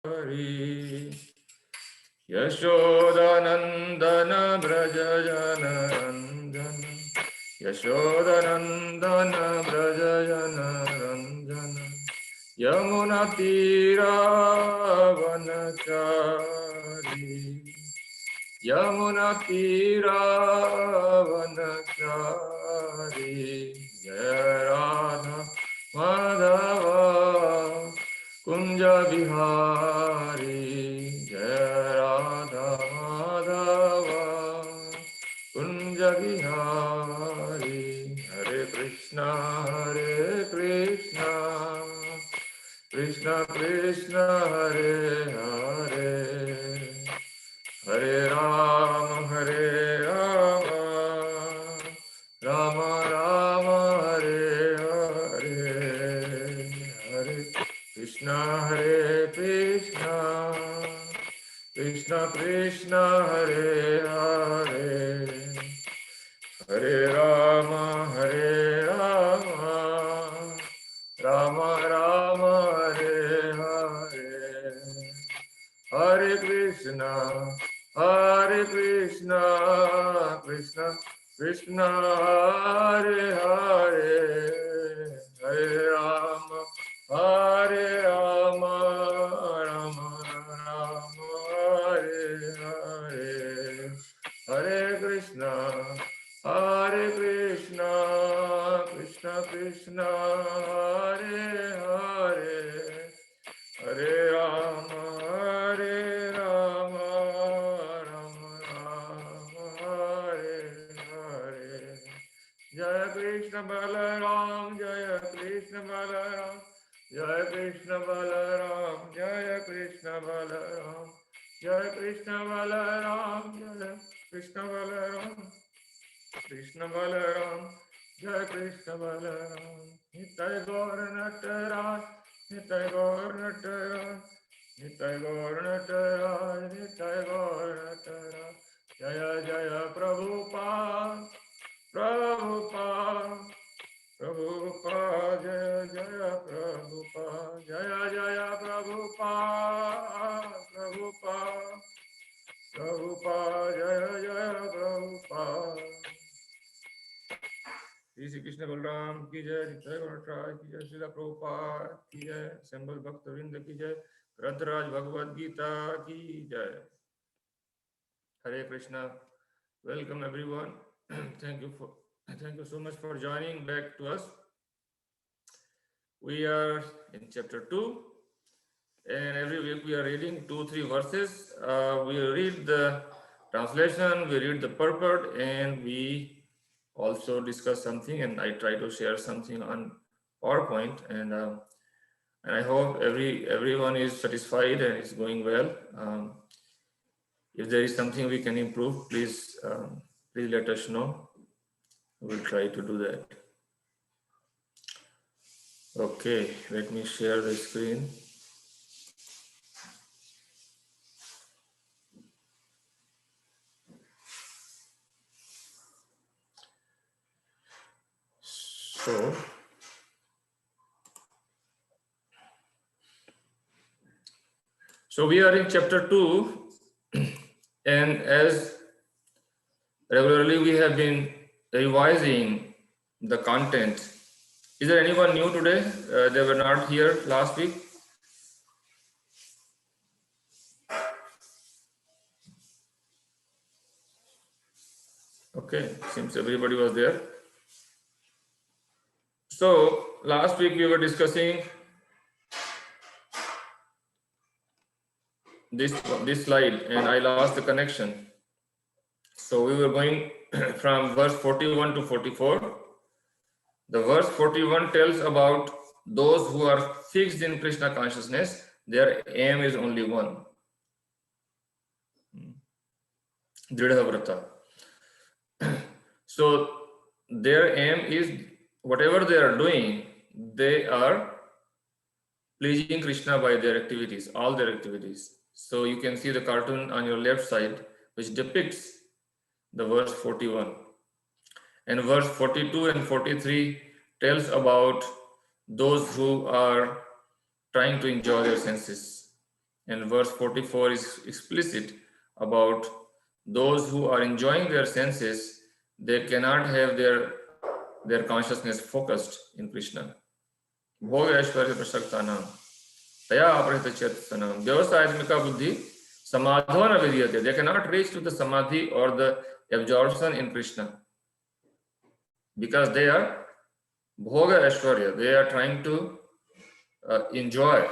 Hari Yashodanandana Braja Jana Ranjana Yashodanandana Braja Jana Ranjana Yamuna Tira Vanachari Yamuna Tira Vanachari Jaya Radha Madhava Kunja Bihari Jaya Radha Madhava Kunja Bihari Hare Krishna Krishna Krishna Hare Hare Hare Rama Rama Rama Hare Hare Hare Krishna Krishna Krishna Hare Hare Hare Rama Rama Rama Hare Hare Hare Krishna Krishna Krishna Hare Hare Hare Rama Rama Rama Hare Hare Hare Krishna Krishna Krishna Hare Hare Hare Rama Rama Rama Hare Hare Jaya Krishna Balaram Jaya Krishna Balaram Jaya Krishna Balaram Jaya Krishna Balaram Jaya Krishna Balaram Jaya Krishna Balaram Krishna Balaram Jaya Krishna Balaram Nitai Gaur Nataraj Nitai Gaur Nataraj Nitai Gaur Nataraj Nitai Gaur Nataraj Jaya Jaya Prabhupada Prabhupada Prabhupada Jaya Jaya Prabhupada Jaya Jaya Prabhupada Prabhupada Prabhupada Jaya Jaya Prabhupada Shri Krishna Balram ki jai, Nitai Gaur Nataraj ki jai, Srila Prabhupada ki jai, Assembled Bhakta-vrinda ki jai, Grantaraj Bhagavad Gita ki jai. Hare Krishna. Welcome everyone. Thank you so much for joining back to us. We are in chapter 2 and every week we are reading 2-3 verses. We read the translation, we read the purport, and we also discuss something, and I try to share something on PowerPoint, and I hope everyone is satisfied and it's going well. If there is something we can improve, please let us know. We'll try to do that. Okay, let me share the screen. So we are in chapter 2, and as regularly we have been revising the content. Is there anyone new today? They were not here last week. Okay, seems everybody was there. So last week we were discussing this slide, and I lost the connection. So we were going from verse 41 to 44. The verse 41 tells about those who are fixed in Krishna consciousness. Their aim is only one. Dridhavrata. So their aim is whatever they are doing, they are pleasing Krishna by their activities, all their activities. So you can see the cartoon on your left side, which depicts the verse 41. And verse 42 and 43 tells about those who are trying to enjoy their senses. And verse 44 is explicit about those who are enjoying their senses. They cannot have their consciousness focused in Krishna. Bhoga Aishwarya Prashaktanam Taya Aparita Chetanam Vyavasayatmika Buddhi Samadhana Vidyate. They cannot reach to the samadhi or the absorption in Krishna because they are Bhoga Aishwarya. They are trying to enjoy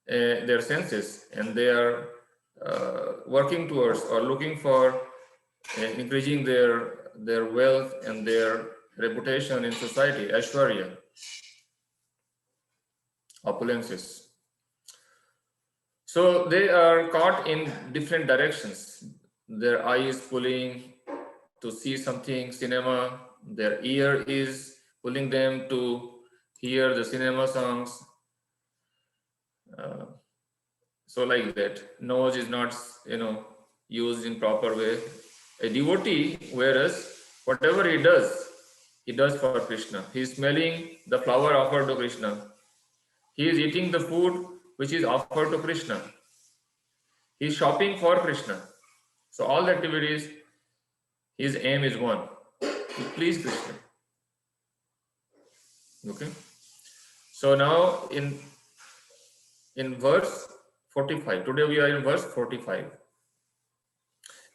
their senses, and they are working towards or looking for increasing their wealth and their reputation in society, Aishwarya, opulences. So they are caught in different directions. Their eye is pulling to see something, cinema. Their ear is pulling them to hear the cinema songs. So like that, nose is not, used in proper way. A devotee, whereas whatever he does for Krishna. He is smelling the flower offered to Krishna. He is eating the food which is offered to Krishna. He is shopping for Krishna. So all the activities, his aim is one, to please Krishna. Okay. So now in verse 45, today we are in verse 45.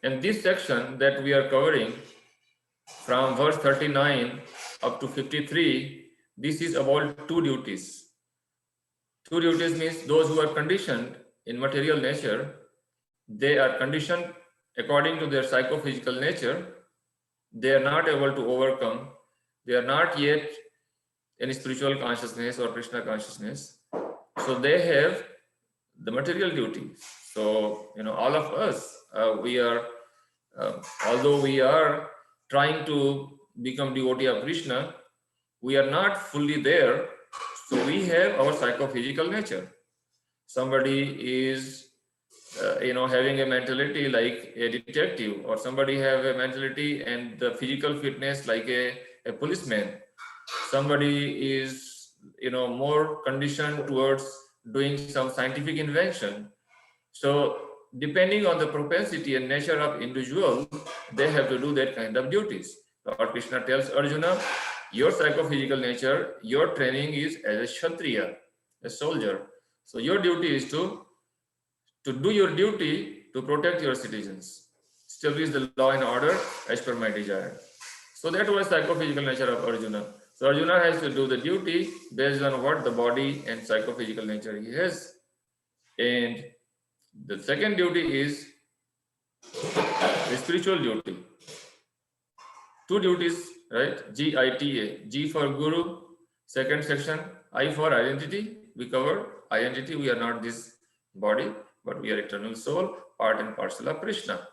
And this section that we are covering from verse 39 up to 53, this is about two duties. Two duties means those who are conditioned in material nature, they are conditioned according to their psychophysical nature. They are not able to overcome. They are not yet in spiritual consciousness or Krishna consciousness. So they have the material duty. So, all of us, we are, although we are trying to become devotee of Krishna, we are not fully there. So we have our psychophysical nature. Somebody is, having a mentality like a detective, or somebody have a mentality and the physical fitness like a policeman. Somebody is, more conditioned towards doing some scientific invention. So depending on the propensity and nature of individual, they have to do that kind of duties. Lord Krishna tells Arjuna, your psychophysical nature, your training is as a Kshatriya, a soldier. So your duty is to do your duty to protect your citizens, establish the law and order as per my desire. So that was psychophysical nature of Arjuna. So Arjuna has to do the duty based on what the body and psychophysical nature he has. And the second duty is the spiritual duty. Two duties, right? G-I-T-A. G for Guru, second section. I for identity. We covered identity. We are not this body, but we are eternal soul, part and parcel of Krishna.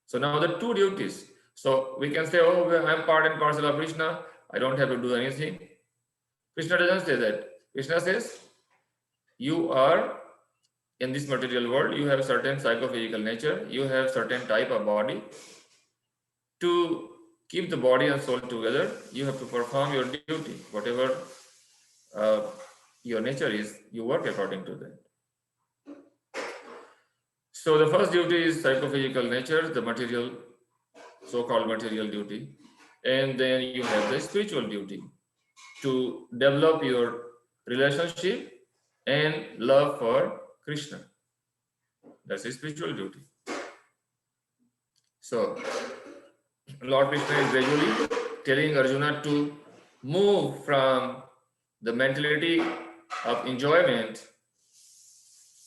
So now the two duties. So we can say, oh, I'm part and parcel of Krishna. I don't have to do anything. Krishna doesn't say that. Krishna says, you are in this material world, you have certain psychophysical nature, you have certain type of body. To keep the body and soul together, you have to perform your duty. Whatever your nature is, you work according to that. So the first duty is psychophysical nature, the material, so-called material duty. And then you have the spiritual duty to develop your relationship and love for Krishna. That's a spiritual duty. So Lord Krishna is gradually telling Arjuna to move from the mentality of enjoyment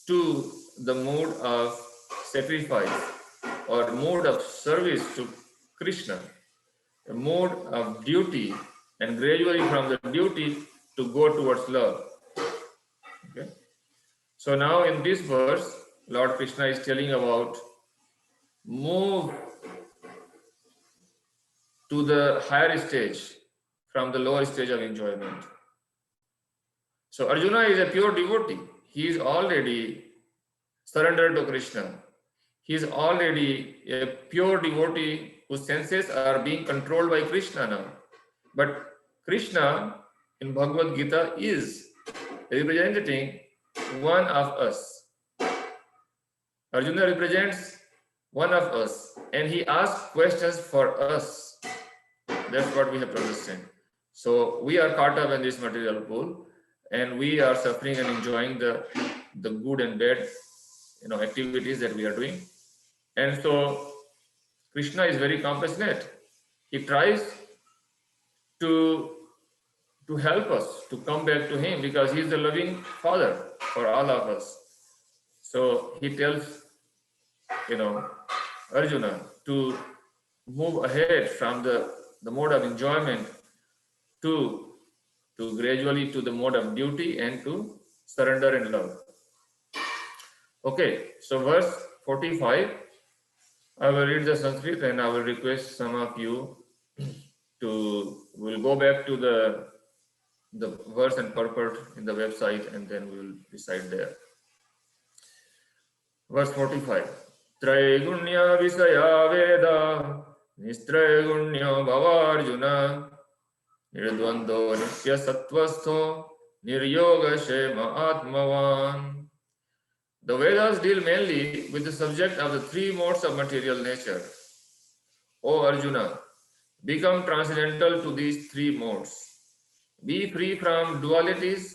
to the mood of sacrifice or mood of service to Krishna, a mode of duty, and gradually from the duty to go towards love. Okay. So now in this verse, Lord Krishna is telling about move to the higher stage from the lower stage of enjoyment. So Arjuna is a pure devotee. He is already surrendered to Krishna. He is already a pure devotee whose senses are being controlled by Krishna now. But Krishna in Bhagavad Gita is representing one of us. Arjuna represents one of us, and he asks questions for us. That's what we have to understand. So we are caught up in this material pool, and we are suffering and enjoying the good and bad, activities that we are doing. And so Krishna is very compassionate. He tries to help us to come back to him because he is the loving father for all of us. So he tells, Arjuna to move ahead from the mode of enjoyment to gradually to the mode of duty and to surrender and love. Okay, so verse 45, I will read the Sanskrit and I will request some of you we'll go back to the verse and purport in the website and then we will decide there. Verse 45. Traigunya visaya veda nistraigunya bhavarjuna nirdvando nitya sattvastho niryoga shema atmavan. The Vedas deal mainly with the subject of the three modes of material nature. O Arjuna, become transcendental to these three modes. Be free from dualities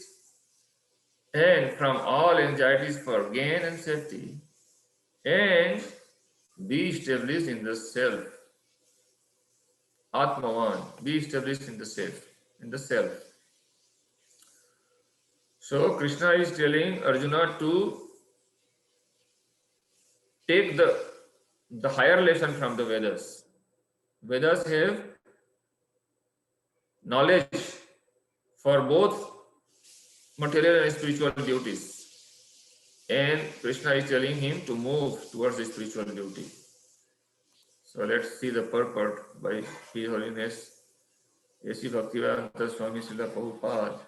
and from all anxieties for gain and safety, and be established in the self. Atmavan, be established in the self. So Krishna is telling Arjuna to take the higher lesson from the Vedas. Vedas have knowledge for both material and spiritual duties. And Krishna is telling him to move towards the spiritual duty. So let's see the purport by His Holiness A.C. Bhaktivedanta Swami Srila Prabhupada.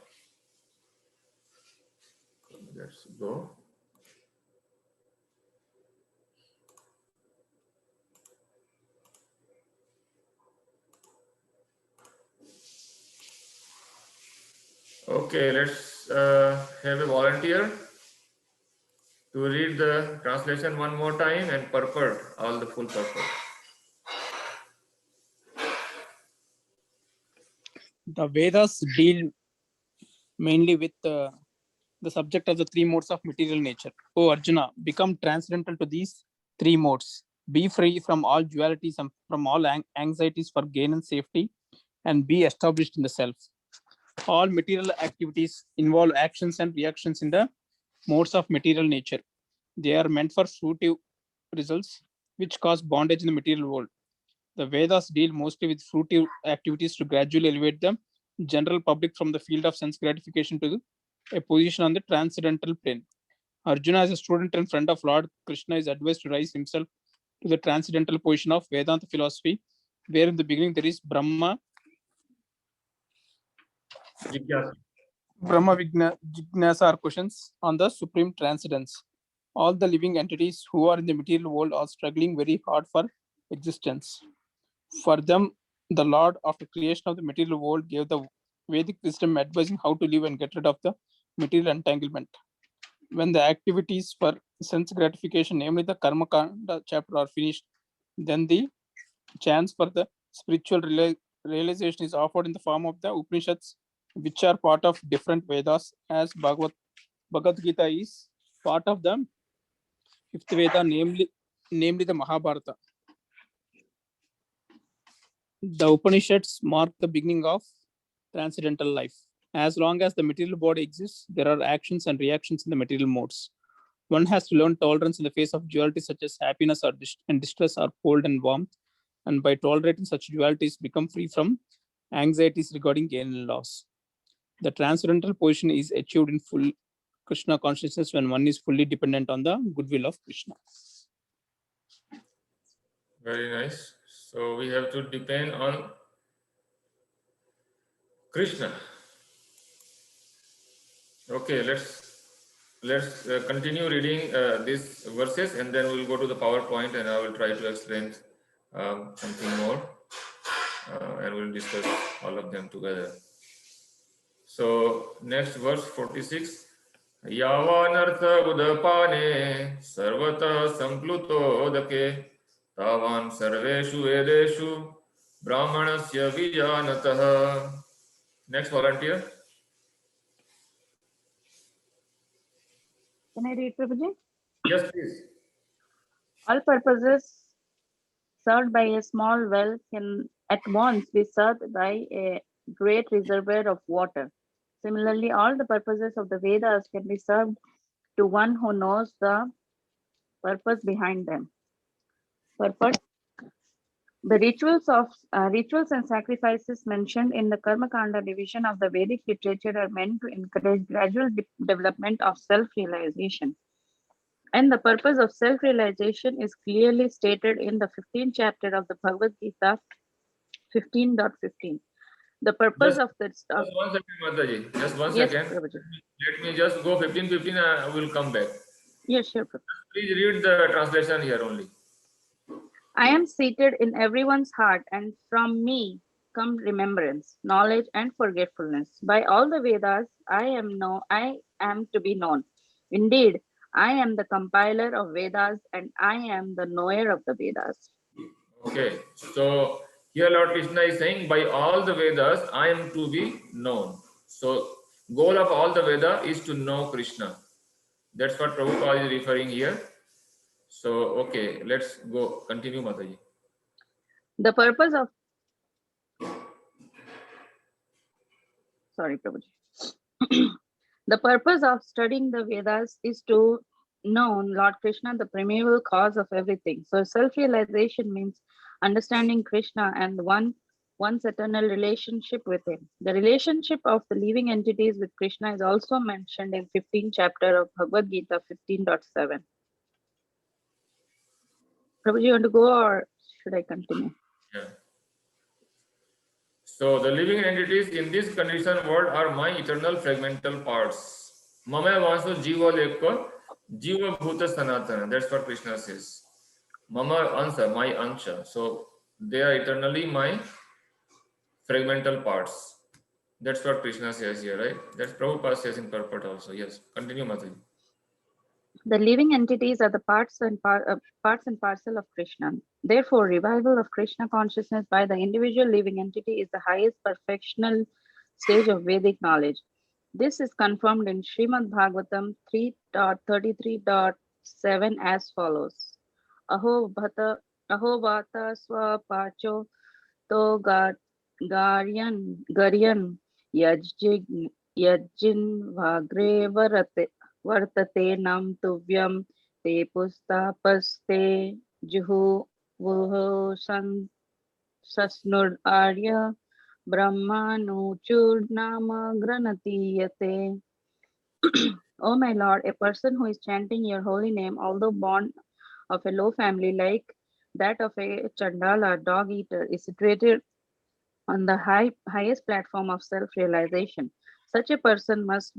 Let's go. Okay, let's have a volunteer to read the translation one more time and purport all the full purport. The Vedas deal mainly with the subject of the three modes of material nature. O Arjuna, become transcendental to these three modes. Be free from all dualities and from all anxieties for gain and safety, and be established in the self. All material activities involve actions and reactions in the modes of material nature. They are meant for fruitive results, which cause bondage in the material world. The Vedas deal mostly with fruitive activities to gradually elevate the general public from the field of sense gratification to a position on the transcendental plane. Arjuna, as a student and friend of Lord Krishna, is advised to raise himself to the transcendental position of Vedanta philosophy, where in the beginning there is Brahma Jignasa are questions on the supreme transcendence. All the living entities who are in the material world are struggling very hard for existence. For them, the Lord, after creation of the material world, gave the Vedic wisdom advising how to live and get rid of the material entanglement. When the activities for sense gratification, namely the Karma Kanda chapter, are finished, then the chance for the spiritual realization is offered in the form of the Upanishads, which are part of different Vedas, as Bhagavad Gita is part of the fifth Veda, namely the Mahabharata. The Upanishads mark the beginning of transcendental life. As long as the material body exists, there are actions and reactions in the material modes. One has to learn tolerance in the face of duality such as happiness and distress, or cold and warmth, and by tolerating such dualities, become free from anxieties regarding gain and loss. The transcendental position is achieved in full Krishna consciousness when one is fully dependent on the goodwill of Krishna. Very nice. So we have to depend on Krishna. Okay, let's continue reading these verses and then we'll go to the PowerPoint and I will try to explain something more and we'll discuss all of them together. So next verse 46. यावानर्थ उदपाने सर्वतः संप्लुतोदके तावान् सर्वेषु वेदेषु ब्राह्मणस्य विजानतः. Next volunteer. Can I read, Prabhuji? Yes, please. All purposes served by a small well can at once be served by a great reservoir of water. Similarly, all the purposes of the Vedas can be served to one who knows the purpose behind them. Purport. The rituals and sacrifices mentioned in the Karma Kanda division of the Vedic literature are meant to encourage gradual development of self-realization. And the purpose of self-realization is clearly stated in the 15th chapter of the Bhagavad Gita 15.15. The purpose Just, of the just 1 second, Mataji. Just 1 yes, second. Prabhuji. Let me just go 15:15. I will come back. Yes, sure, Prabhuji. Please read the translation here only. I am seated in everyone's heart, and from me come remembrance, knowledge, and forgetfulness. By all the Vedas, I am to be known. Indeed, I am the compiler of Vedas, and I am the knower of the Vedas. Okay, so here Lord Krishna is saying, by all the Vedas, I am to be known. So, goal of all the Veda is to know Krishna. That's what Prabhupada is referring here. So, okay, let's go. Continue, Mataji. The purpose of sorry, Prabhuji. The purpose of studying the Vedas is to know Lord Krishna, the primeval cause of everything. So self-realization means understanding Krishna and one's eternal relationship with him. The relationship of the living entities with Krishna is also mentioned in 15th chapter of Bhagavad Gita 15.7. Prabhuji, you want to go or should I continue? Yeah. So, the living entities in this conditioned world are my eternal fragmental parts. Mama vanso jiva lekko jiva bhuta sanatana. That's what Krishna says. Mama ansha, my ansha. So, they are eternally my fragmental parts. That's what Krishna says here, right? That's Prabhupada says in purport also. Yes. Continue, Mataji. The living entities are the parts and parcel of Krishna. Therefore, revival of Krishna consciousness by the individual living entity is the highest perfectional stage of Vedic knowledge. This is confirmed in Srimad Bhagavatam 3.33.7 as follows. Aho vata swapacho to garyan yajin vagre vartate nam tuvyam te pustapaste juhu vuho sasnud arya brahmanuchur nama granatiyate. O my Lord, a person who is chanting your holy name, although born of a low family like that of a Chandala dog eater, is situated on the highest platform of self-realization. Such a person must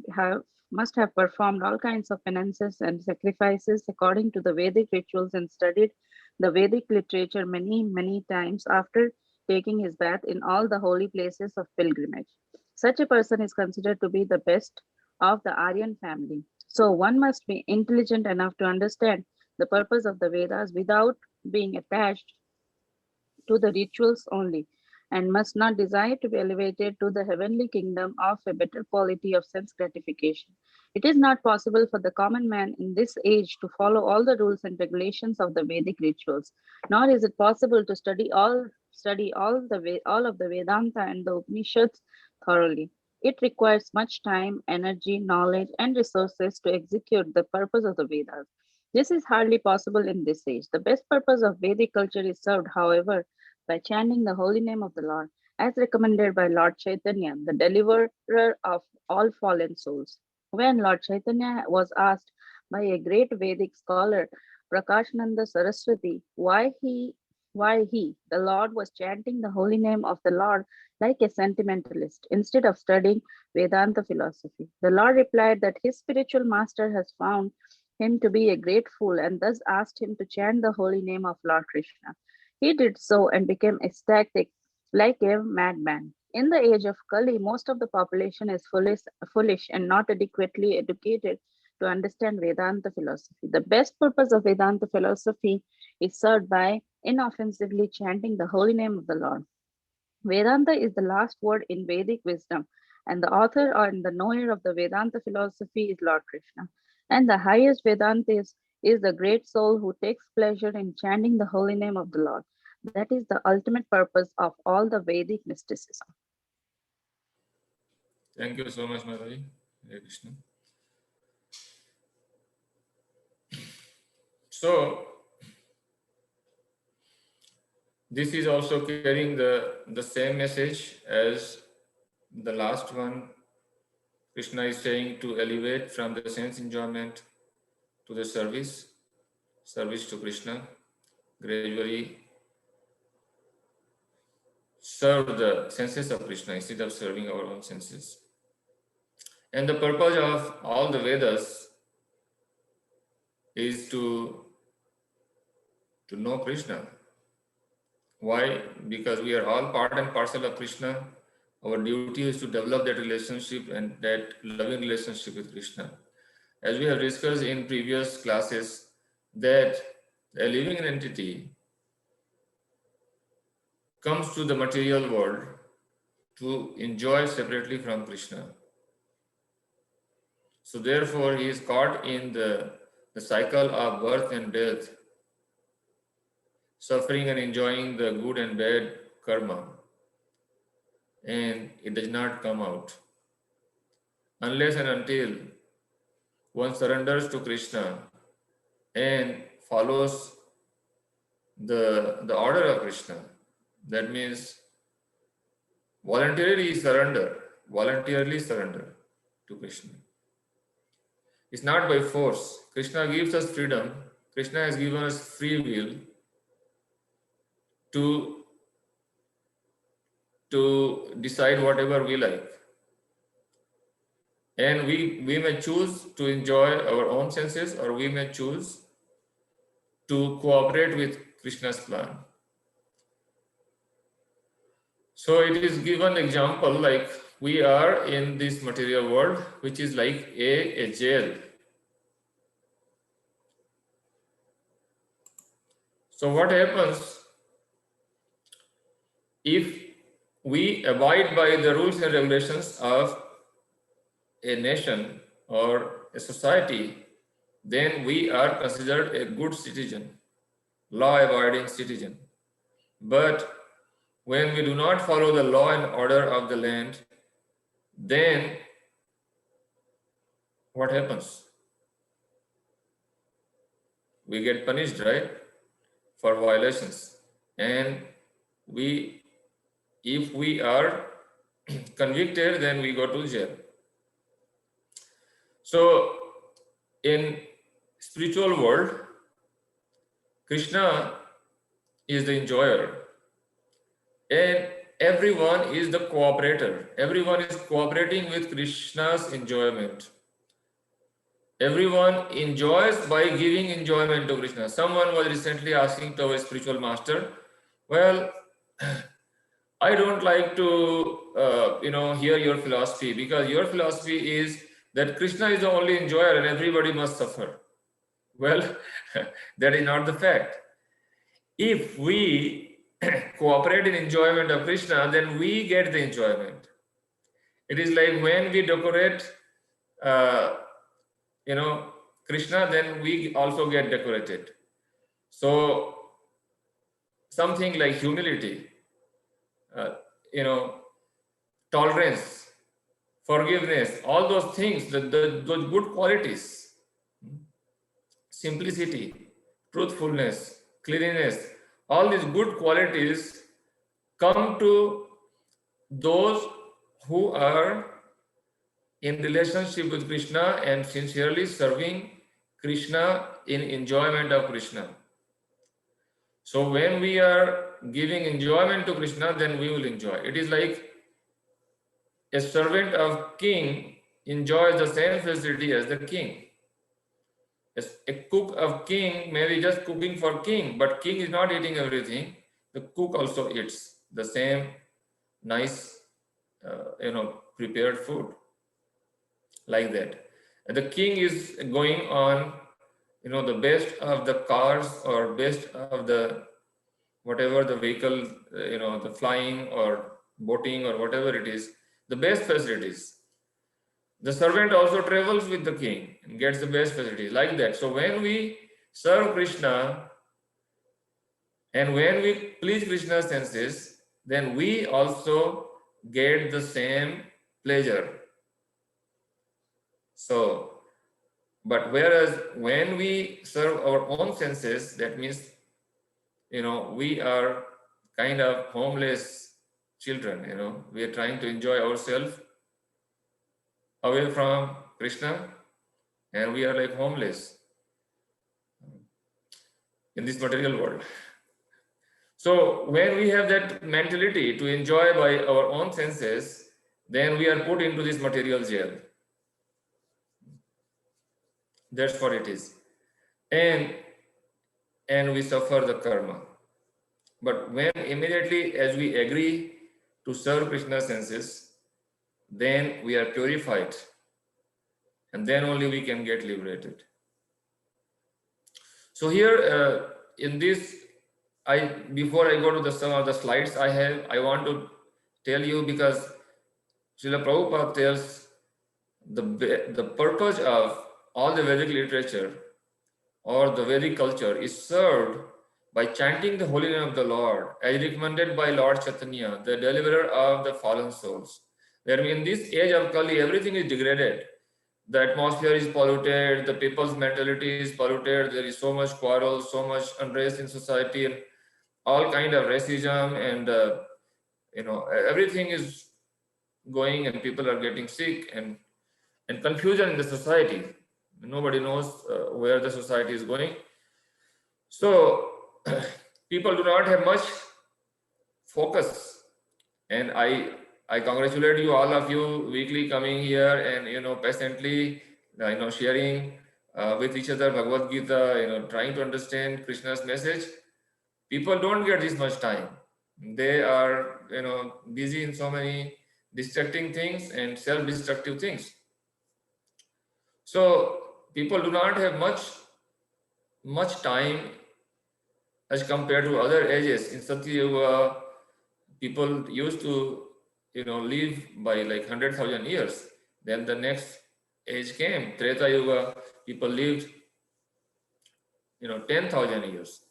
have performed all kinds of penances and sacrifices according to the Vedic rituals and studied the Vedic literature many times after taking his bath in all the holy places of pilgrimage. Such a person is considered to be the best of the Aryan family. So one must be intelligent enough to understand the purpose of the Vedas without being attached to the rituals only, and must not desire to be elevated to the heavenly kingdom of a better quality of sense gratification. It is not possible for the common man in this age to follow all the rules and regulations of the Vedic rituals, nor is it possible to study all of the Vedanta and the Upanishads thoroughly. It requires much time, energy, knowledge, and resources to execute the purpose of the Vedas. This is hardly possible in this age. The best purpose of Vedic culture is served, however, by chanting the holy name of the Lord, as recommended by Lord Chaitanya, the deliverer of all fallen souls. When Lord Chaitanya was asked by a great Vedic scholar, Prakashananda Saraswati, the Lord, was chanting the holy name of the Lord like a sentimentalist instead of studying Vedanta philosophy. The Lord replied that his spiritual master has found him to be a great fool and thus asked him to chant the holy name of Lord Krishna. He did so and became ecstatic like a madman. In the age of Kali, most of the population is foolish and not adequately educated to understand Vedanta philosophy. The best purpose of Vedanta philosophy is served by inoffensively chanting the holy name of the Lord. Vedanta is the last word in Vedic wisdom, and the author and the knower of the Vedanta philosophy is Lord Krishna. And the highest Vedantist is the great soul who takes pleasure in chanting the holy name of the Lord. That is the ultimate purpose of all the Vedic mysticism. Thank you so much, Madhavi. Hare Krishna. So, this is also carrying the same message as the last one. Krishna is saying to elevate from the sense enjoyment to the service to Krishna, gradually serve the senses of Krishna instead of serving our own senses. And the purpose of all the Vedas is to know Krishna. Why? Because we are all part and parcel of Krishna. Our duty is to develop that relationship and that loving relationship with Krishna. As we have discussed in previous classes, that a living entity comes to the material world to enjoy separately from Krishna. So therefore, he is caught in the cycle of birth and death, suffering and enjoying the good and bad karma, and it does not come out unless and until one surrenders to Krishna and follows the order of Krishna. That means voluntarily surrender to Krishna. It's not by force. Krishna gives us freedom. Krishna has given us free will to decide whatever we like. And we may choose to enjoy our own senses, or we may choose to cooperate with Krishna's plan. So it is given example like we are in this material world, which is like a jail. So what happens if we abide by the rules and regulations of a nation or a society? Then we are considered a good citizen, law-abiding citizen. But when we do not follow the law and order of the land, then what happens? We get punished, right, for violations. And if we are convicted, then we go to jail. So in spiritual world, Krishna is the enjoyer, and everyone is the cooperator. Everyone is cooperating with Krishna's enjoyment. Everyone enjoys by giving enjoyment to Krishna. Someone was recently asking to our spiritual master, well, I don't like to hear your philosophy, because your philosophy is that Krishna is the only enjoyer and everybody must suffer. Well, that is not the fact. If we cooperate in enjoyment of Krishna, then we get the enjoyment. It is like when we decorate Krishna, then we also get decorated. So something like humility, tolerance, forgiveness, all those things, those good qualities, simplicity, truthfulness, cleanliness, all these good qualities come to those who are in relationship with Krishna and sincerely serving Krishna in enjoyment of Krishna. So when we are giving enjoyment to Krishna, then we will enjoy. It is like a servant of king enjoys the same facility as the king. A cook of king may be just cooking for king, but king is not eating everything. The cook also eats the same nice, prepared food, like that. And the king is going on, the best of the cars or best of the whatever the vehicle, the flying or boating or whatever it is, the best facilities. The servant also travels with the king and gets the best facilities like that. So when we serve Krishna and when we please Krishna's senses, then we also get the same pleasure. So, but whereas when we serve our own senses, that means, we are kind of homeless children, we are trying to enjoy ourselves away from Krishna, and we are like homeless in this material world. So when we have that mentality to enjoy by our own senses, then we are put into this material jail. That's what it is. And we suffer the karma. But when immediately as we agree to serve Krishna's senses, then we are purified. And then only we can get liberated. So here in this, before I go to some of the slides I want to tell you, because Srila Prabhupada tells the purpose of all the Vedic literature or the Vedic culture is served by chanting the holy name of the Lord, as recommended by Lord Chaitanya, the deliverer of the fallen souls. Where in this age of Kali, everything is degraded. The atmosphere is polluted, the people's mentality is polluted, there is so much quarrel, so much unrest in society, and all kind of racism, and everything is going, and people are getting sick, and confusion in the society. Nobody knows where the society is going. So people do not have much focus, and I congratulate you, all of you, weekly coming here and patiently sharing with each other Bhagavad Gita, trying to understand Krishna's message. People don't get this much time. They are busy in so many distracting things and self-destructive things. So people do not have much time as compared to other ages. In Satya Yuga, people used to live by like 100,000 years. Then the next age came, Treta Yuga, people lived 10,000 years.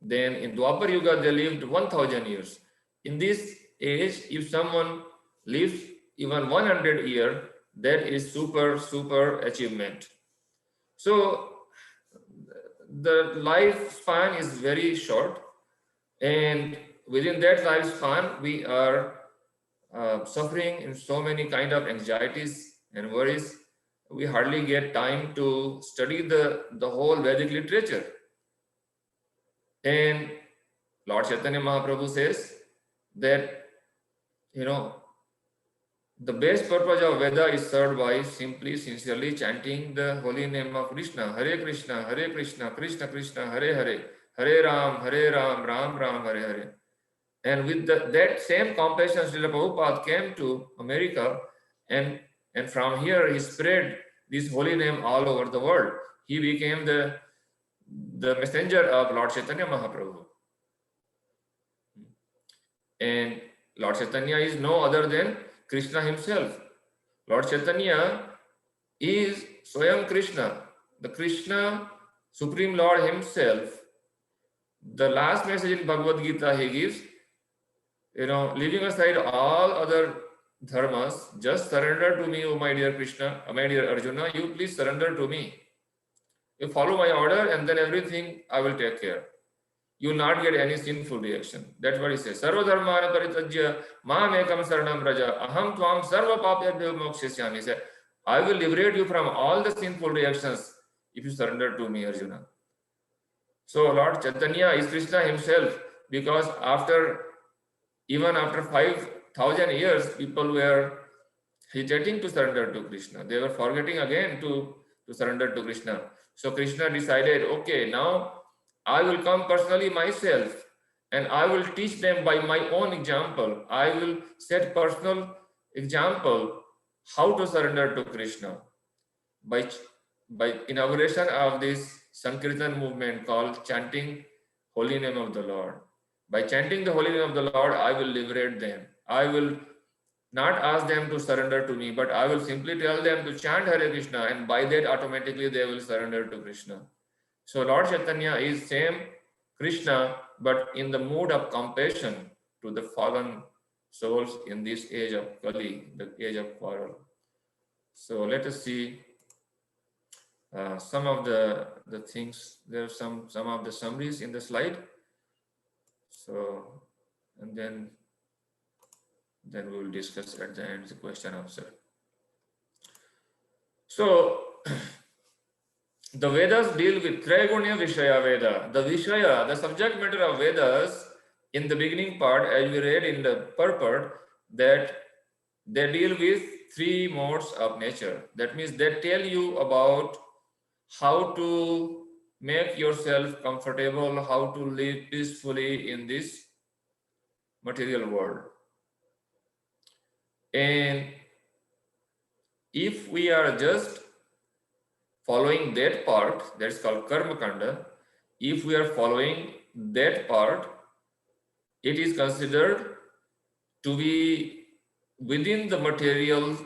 Then in Dwapar Yuga, they lived 1,000 years. In this age, if someone lives even 100 years, that is super achievement. So the lifespan is very short, and within that lifespan, we are suffering in so many kind of anxieties and worries. We hardly get time to study the whole Vedic literature. And Lord Chaitanya Mahaprabhu says that the best purpose of Veda is served by simply, sincerely chanting the holy name of Krishna. Hare Krishna, Krishna Krishna, Hare Hare, Hare Ram, Ram Ram, Hare Hare. And with that same compassion, Srila Prabhupada came to America, and from here he spread this holy name all over the world. He became the messenger of Lord Chaitanya Mahaprabhu. And Lord Chaitanya is no other than Krishna himself. Lord Chaitanya is Swayam Krishna, the Krishna, Supreme Lord himself. The last message in Bhagavad Gita he gives, leaving aside all other dharmas, just surrender to me, O my dear Krishna, my dear Arjuna, you please surrender to me. You follow my order, and then everything I will take care. You will not get any sinful reaction. That's what he says. Sarva dharmana paritajya mam ekam saranam raja aham tvam sarva papyabhyo mokshasyami. He said, I will liberate you from all the sinful reactions if you surrender to me, Arjuna. So Lord Chaitanya is Krishna himself, because even after 5,000 years, people were hesitating to surrender to Krishna. They were forgetting again to surrender to Krishna. So Krishna decided, okay, now I will come personally myself, and I will teach them by my own example. I will set personal example how to surrender to Krishna. by inauguration of this Sankirtan movement called chanting holy name of the Lord. By chanting the holy name of the Lord, I will liberate them. I will not ask them to surrender to me, but I will simply tell them to chant Hare Krishna, and by that automatically they will surrender to Krishna. So Lord Chaitanya is same Krishna, but in the mood of compassion to the fallen souls in this age of Kali, the age of quarrel. So let us see some of the things. There are some of the summaries in the slide. So, and then we will discuss at the end the question answer. So the Vedas deal with Trigunya Vishaya Veda. The Vishaya, the subject matter of Vedas, in the beginning part, as we read in the purport, that they deal with three modes of nature. That means they tell you about how to make yourself comfortable, how to live peacefully in this material world. And if we are just following that part, that's called Karma Kanda, if we are following that part, it is considered to be within the material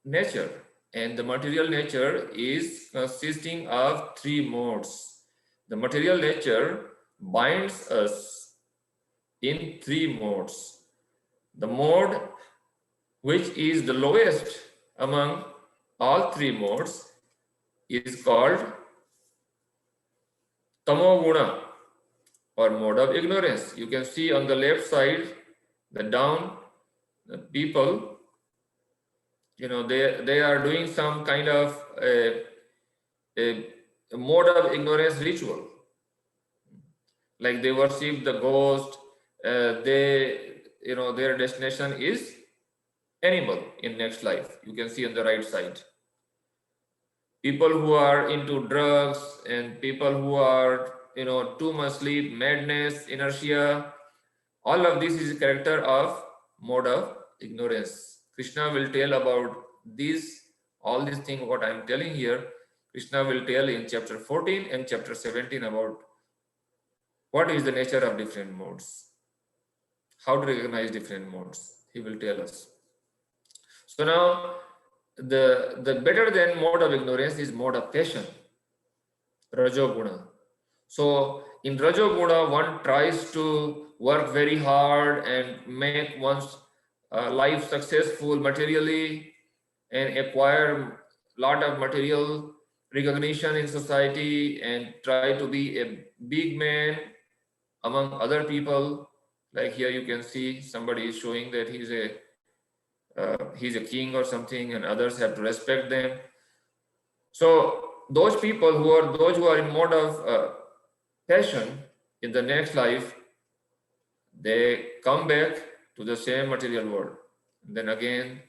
nature. And the material nature is consisting of three modes. The material nature binds us in three modes. The mode which is the lowest among all three modes is called Tamoguna, or mode of ignorance. You can see on the left side, the down, the people, they are doing some kind of a mode of ignorance ritual. Like they worship the ghost, their destination is animal in next life. You can see on the right side. People who are into drugs and people who are, too much sleep, madness, inertia, all of this is a character of mode of ignorance. Krishna will tell about all these things what I am telling here. Krishna will tell in chapter 14 and chapter 17 about what is the nature of different modes, how to recognize different modes. He will tell us. So now, the better than mode of ignorance is mode of passion, Rajoguna. So in Rajoguna, one tries to work very hard and make one's life successful materially and acquire a lot of material recognition in society and try to be a big man among other people. Like here you can see somebody is showing that he's a king or something, and others have to respect them. So those people who are in mode of passion in the next life, they come back to the same material world. And then again,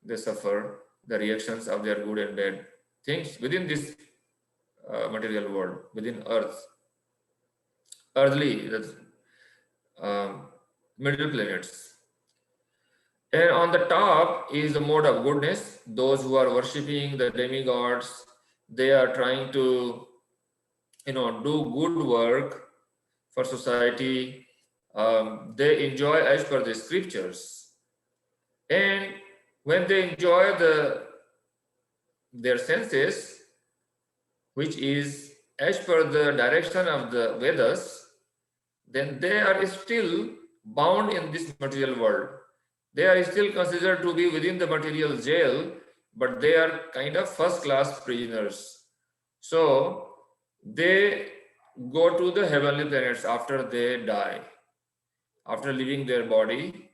they suffer the reactions of their good and bad things within this material world, within earth, earthly, middle planets. And on the top is the mode of goodness. Those who are worshipping the demigods, they are trying to, do good work for society. They enjoy as per the scriptures. And when they enjoy their senses, which is as per the direction of the Vedas, then they are still bound in this material world. They are still considered to be within the material jail, but they are kind of first-class prisoners. So they go to the heavenly planets after they die. After leaving their body,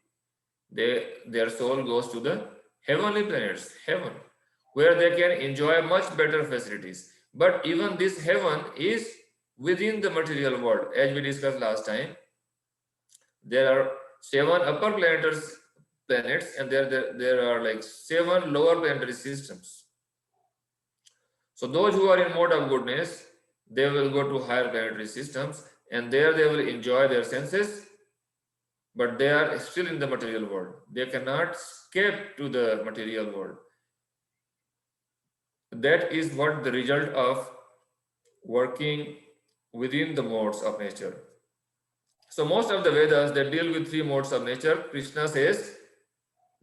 their soul goes to the heavenly planets, heaven, where they can enjoy much better facilities. But even this heaven is within the material world. As we discussed last time, there are 7 upper planets and there are like 7 lower planetary systems. So those who are in mode of goodness, they will go to higher planetary systems, and there they will enjoy their senses, but they are still in the material world. They cannot escape to the material world. that is what the result of working within the modes of nature. So most of the Vedas that deal with three modes of nature, Krishna says,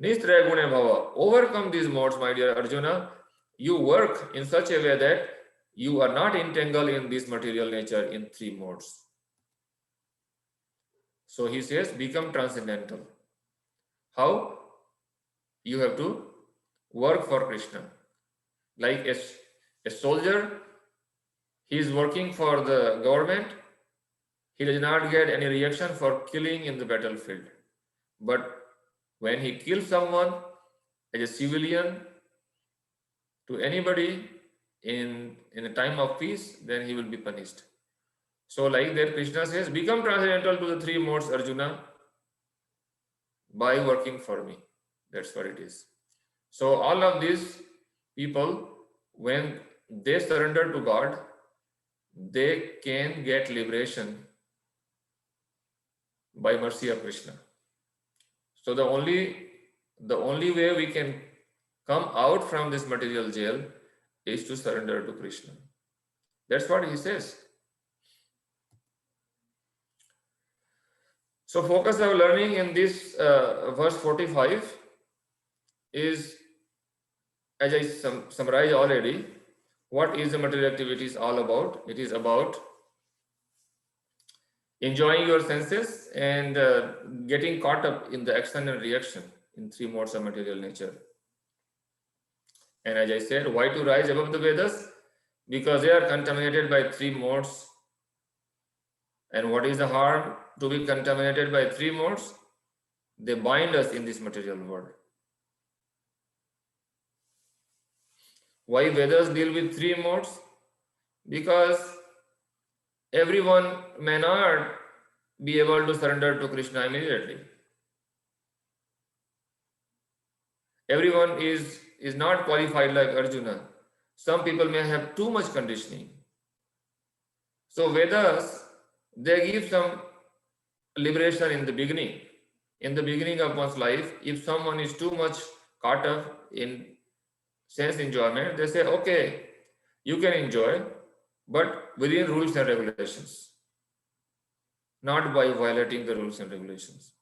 Nistraya Gune Bhava. Overcome these modes, my dear Arjuna. You work in such a way that you are not entangled in this material nature in three modes. So he says, become transcendental. How? You have to work for Krishna. Like a soldier, he is working for the government. He does not get any reaction for killing in the battlefield. But when he kills someone as a civilian to anybody in a time of peace, then he will be punished. So like that, Krishna says, become transcendental to the three modes, Arjuna, by working for me. That's what it is. So all of these people, when they surrender to God, they can get liberation by mercy of Krishna. So the only way we can come out from this material jail is to surrender to Krishna. That's what he says. So focus of learning in this verse 45 is, as I summarized already, what is the material activities all about? It is about enjoying your senses and getting caught up in the action and reaction in three modes of material nature. And as I said, why to rise above the Vedas? Because they are contaminated by three modes. And what is the harm to be contaminated by three modes? They bind us in this material world. Why Vedas deal with three modes? Because everyone may not be able to surrender to Krishna immediately. Everyone is not qualified like Arjuna. Some people may have too much conditioning. So Vedas, they give some liberation in the beginning. In the beginning of one's life, if someone is too much caught up in sense enjoyment, they say, okay, you can enjoy, but within rules and regulations, not by violating the rules and regulations.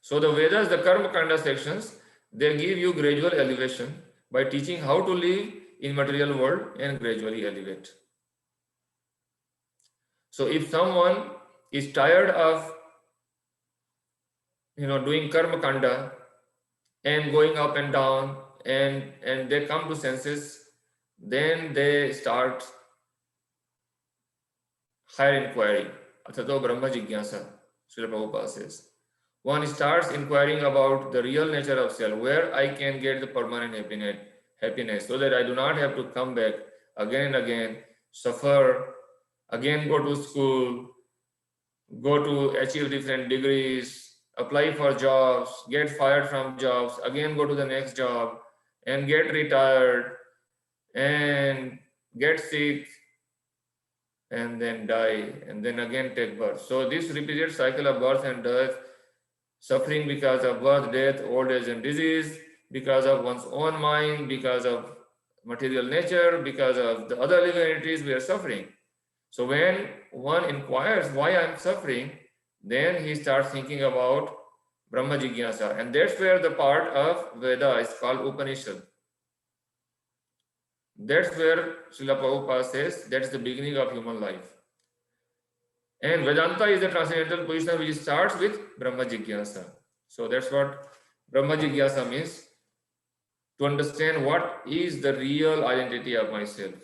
So the Vedas, the Karma Kanda sections, they give you gradual elevation by teaching how to live in material world and gradually elevate. So if someone is tired of doing Karma Kanda and going up and down and they come to senses, then they start higher inquiry. Athato Brahma Jigyasa, Srila Prabhupada says. One starts inquiring about the real nature of self, where I can get the permanent happiness, so that I do not have to come back again and again, suffer, again go to school, go to achieve different degrees, apply for jobs, get fired from jobs, again go to the next job, and get retired, and get sick, and then die, and then again take birth. So this repeated cycle of birth and death, suffering because of birth, death, old age and disease, because of one's own mind, because of material nature, because of the other living entities, we are suffering. So when one inquires why I'm suffering, then he starts thinking about Brahma Jigyasa. And that's where the part of Veda is called Upanishad. That's where Srila Prabhupada says that's the beginning of human life. And Vedanta is the transcendental position which starts with Brahma Jigyasa. So that's what Brahma Jigyasa means, to understand what is the real identity of myself.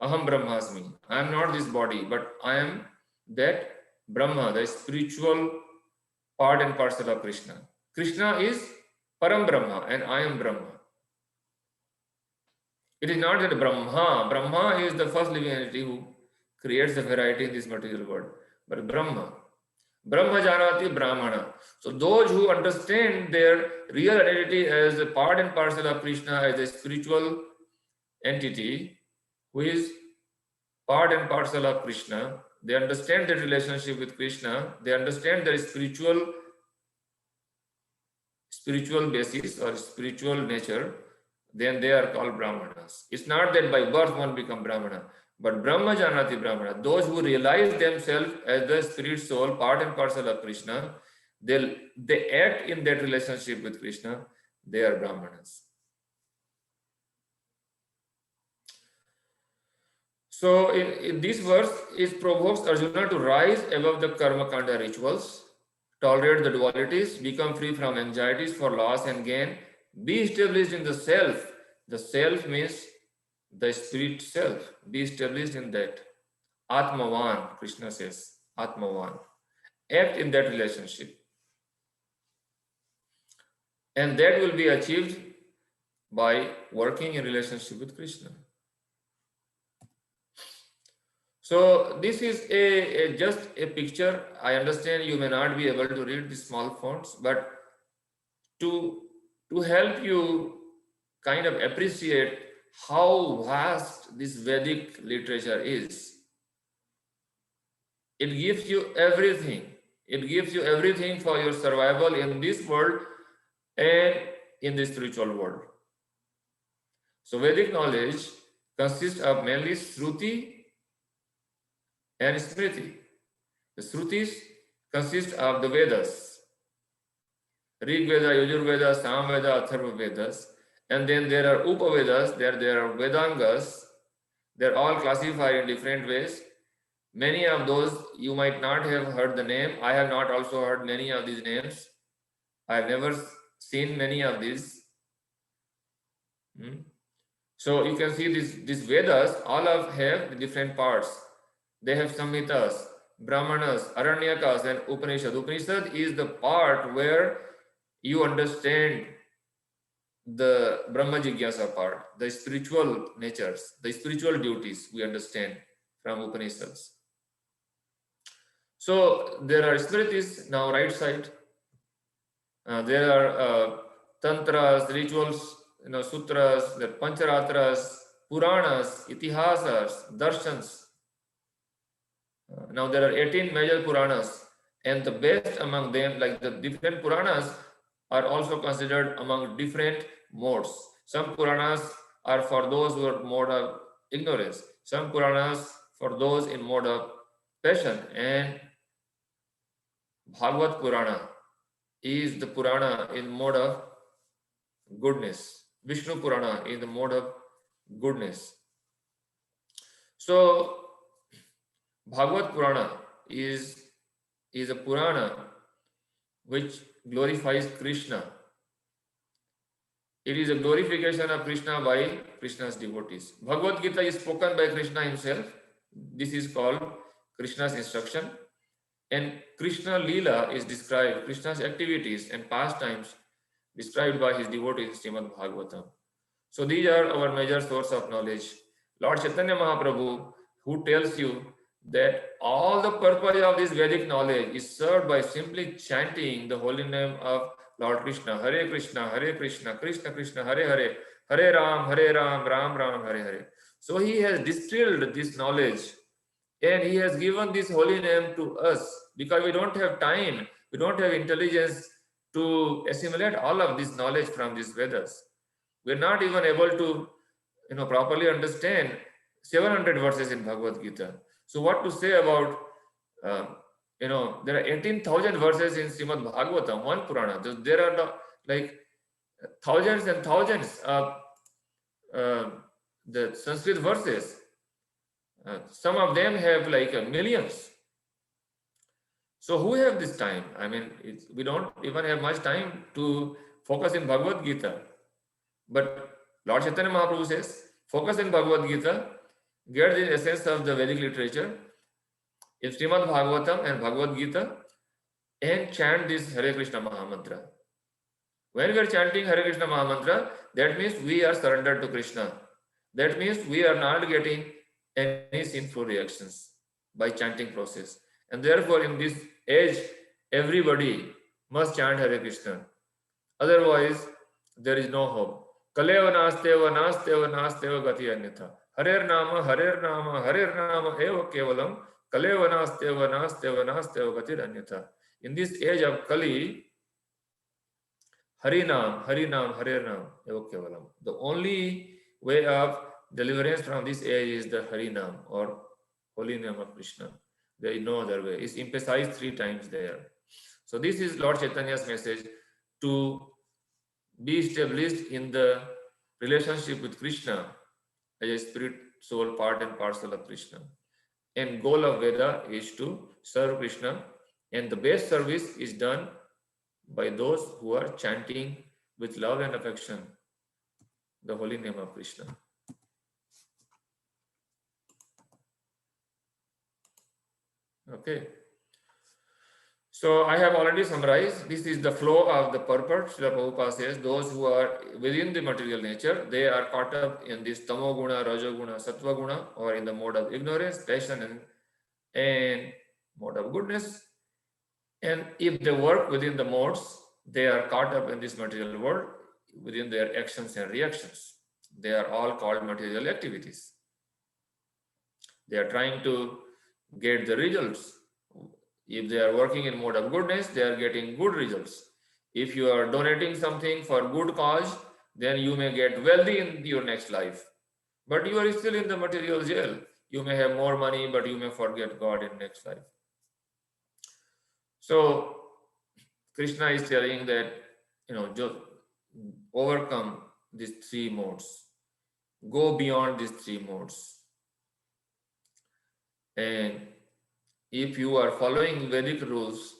Aham Brahmasmi. I am not this body, but I am that Brahma, the spiritual part and parcel of Krishna. Krishna is Param Brahma and I am Brahma. It is not that Brahma is the first living entity who creates the variety in this material world, but Brahma Janati Brahmana. So those who understand their real identity as a part and parcel of Krishna, as a spiritual entity who is part and parcel of Krishna, they understand their relationship with Krishna, they understand their spiritual spiritual basis or spiritual nature, then they are called Brahmanas. It's not that by birth one become Brahmana, but Brahma Janati Brahmana, those who realize themselves as the spirit soul, part and parcel of Krishna, they act in that relationship with Krishna, they are Brahmanas. So in this verse, it provokes Arjuna to rise above the karma kanda rituals, tolerate the dualities, become free from anxieties for loss and gain, be established in the self. The self means the spirit self. Be established in that. Atmavan, Krishna says, Atmavan. Act in that relationship. And that will be achieved by working in relationship with Krishna. So this is just a picture. I understand you may not be able to read the small fonts, but to help you kind of appreciate how vast this Vedic literature is, it gives you everything. It gives you everything for your survival in this world and in the spiritual world. So Vedic knowledge consists of mainly Shruti and Smriti. The Shrutis consist of the Vedas, Rig Veda, Yajur Veda, Sam Veda, Atharva Vedas, and then there are Upavedas, there are Vedangas. They're all classified in different ways. Many of those you might not have heard the name. I have not also heard many of these names. I have never seen many of these. So you can see these Vedas, all of have the different parts. They have Samhitas, Brahmanas, Aranyakas, and Upanishad. Upanishad is the part where you understand the Brahma Jigyasa part, the spiritual natures, the spiritual duties we understand from Upanishads. So there are Smritis, now right side. There are Tantras, rituals, Sutras, the Pancharatras, Puranas, Itihasas, Darshans. Now there are 18 major Puranas, and the best among them, like the different Puranas, are also considered among different modes. Some Puranas are for those who are mode of ignorance. Some Puranas for those in mode of passion. And Bhagavad Purana is the Purana in mode of goodness. Vishnu Purana is the mode of goodness. So Bhagavad Purana is a Purana which glorifies Krishna. It is a glorification of Krishna by Krishna's devotees. Bhagavad Gita is spoken by Krishna himself. This is called Krishna's instruction. And Krishna Leela is described, Krishna's activities and pastimes described by his devotees in Srimad Bhagavatam. So these are our major source of knowledge. Lord Chaitanya Mahaprabhu, who tells you that all the purpose of this Vedic knowledge is served by simply chanting the holy name of Lord Krishna, Hare Krishna, Krishna Krishna, Hare Hare, Hare Ram, Ram Ram, Hare Hare. So he has distilled this knowledge and he has given this holy name to us because we don't have time, we don't have intelligence to assimilate all of this knowledge from these Vedas. We're not even able to properly understand 700 verses in Bhagavad Gita. So what to say about, there are 18,000 verses in Srimad Bhagavatam, one Purana. There are like thousands and thousands of the Sanskrit verses. Some of them have like millions. So who have this time? I mean, we don't even have much time to focus in Bhagavad Gita. But Lord Chaitanya Mahaprabhu says, focus in Bhagavad Gita, get the essence of the Vedic literature in Srimad Bhagavatam and Bhagavad Gita, and chant this Hare Krishna Mahamantra. When we are chanting Hare Krishna Mahamantra, that means we are surrendered to Krishna. That means we are not getting any sinful reactions by chanting process. And therefore, in this age, everybody must chant Hare Krishna. Otherwise, there is no hope. Kaleva nasteva nasteva nasteva gati anyatha. Harer nama eva kevalam. Kaleva nasteva nasteva nasteva gati anyatha. In this age of Kali, Harinam, Harinam, Harinam, Eva Kevalam. The only way of deliverance from this age is the Harinam or holy name of Krishna. There is no other way. It's emphasized 3 times there. So this is Lord Chaitanya's message to be established in the relationship with Krishna as a spirit, soul, part and parcel of Krishna. And goal of Veda is to serve Krishna, and the best service is done by those who are chanting with love and affection the holy name of Krishna. Okay. So I have already summarized. This is the flow of the purport. Srila Prabhupada says those who are within the material nature, they are caught up in this tamoguna, rajoguna, sattva-guna, or in the mode of ignorance, passion, and mode of goodness. And if they work within the modes, they are caught up in this material world within their actions and reactions. They are all called material activities. They are trying to get the results. If they are working in mode of goodness, they are getting good results. If you are donating something for good cause, then you may get wealthy in your next life. But you are still in the material jail. You may have more money, but you may forget God in next life. So Krishna is telling that, just overcome these 3 modes. Go beyond these 3 modes. And if you are following Vedic rules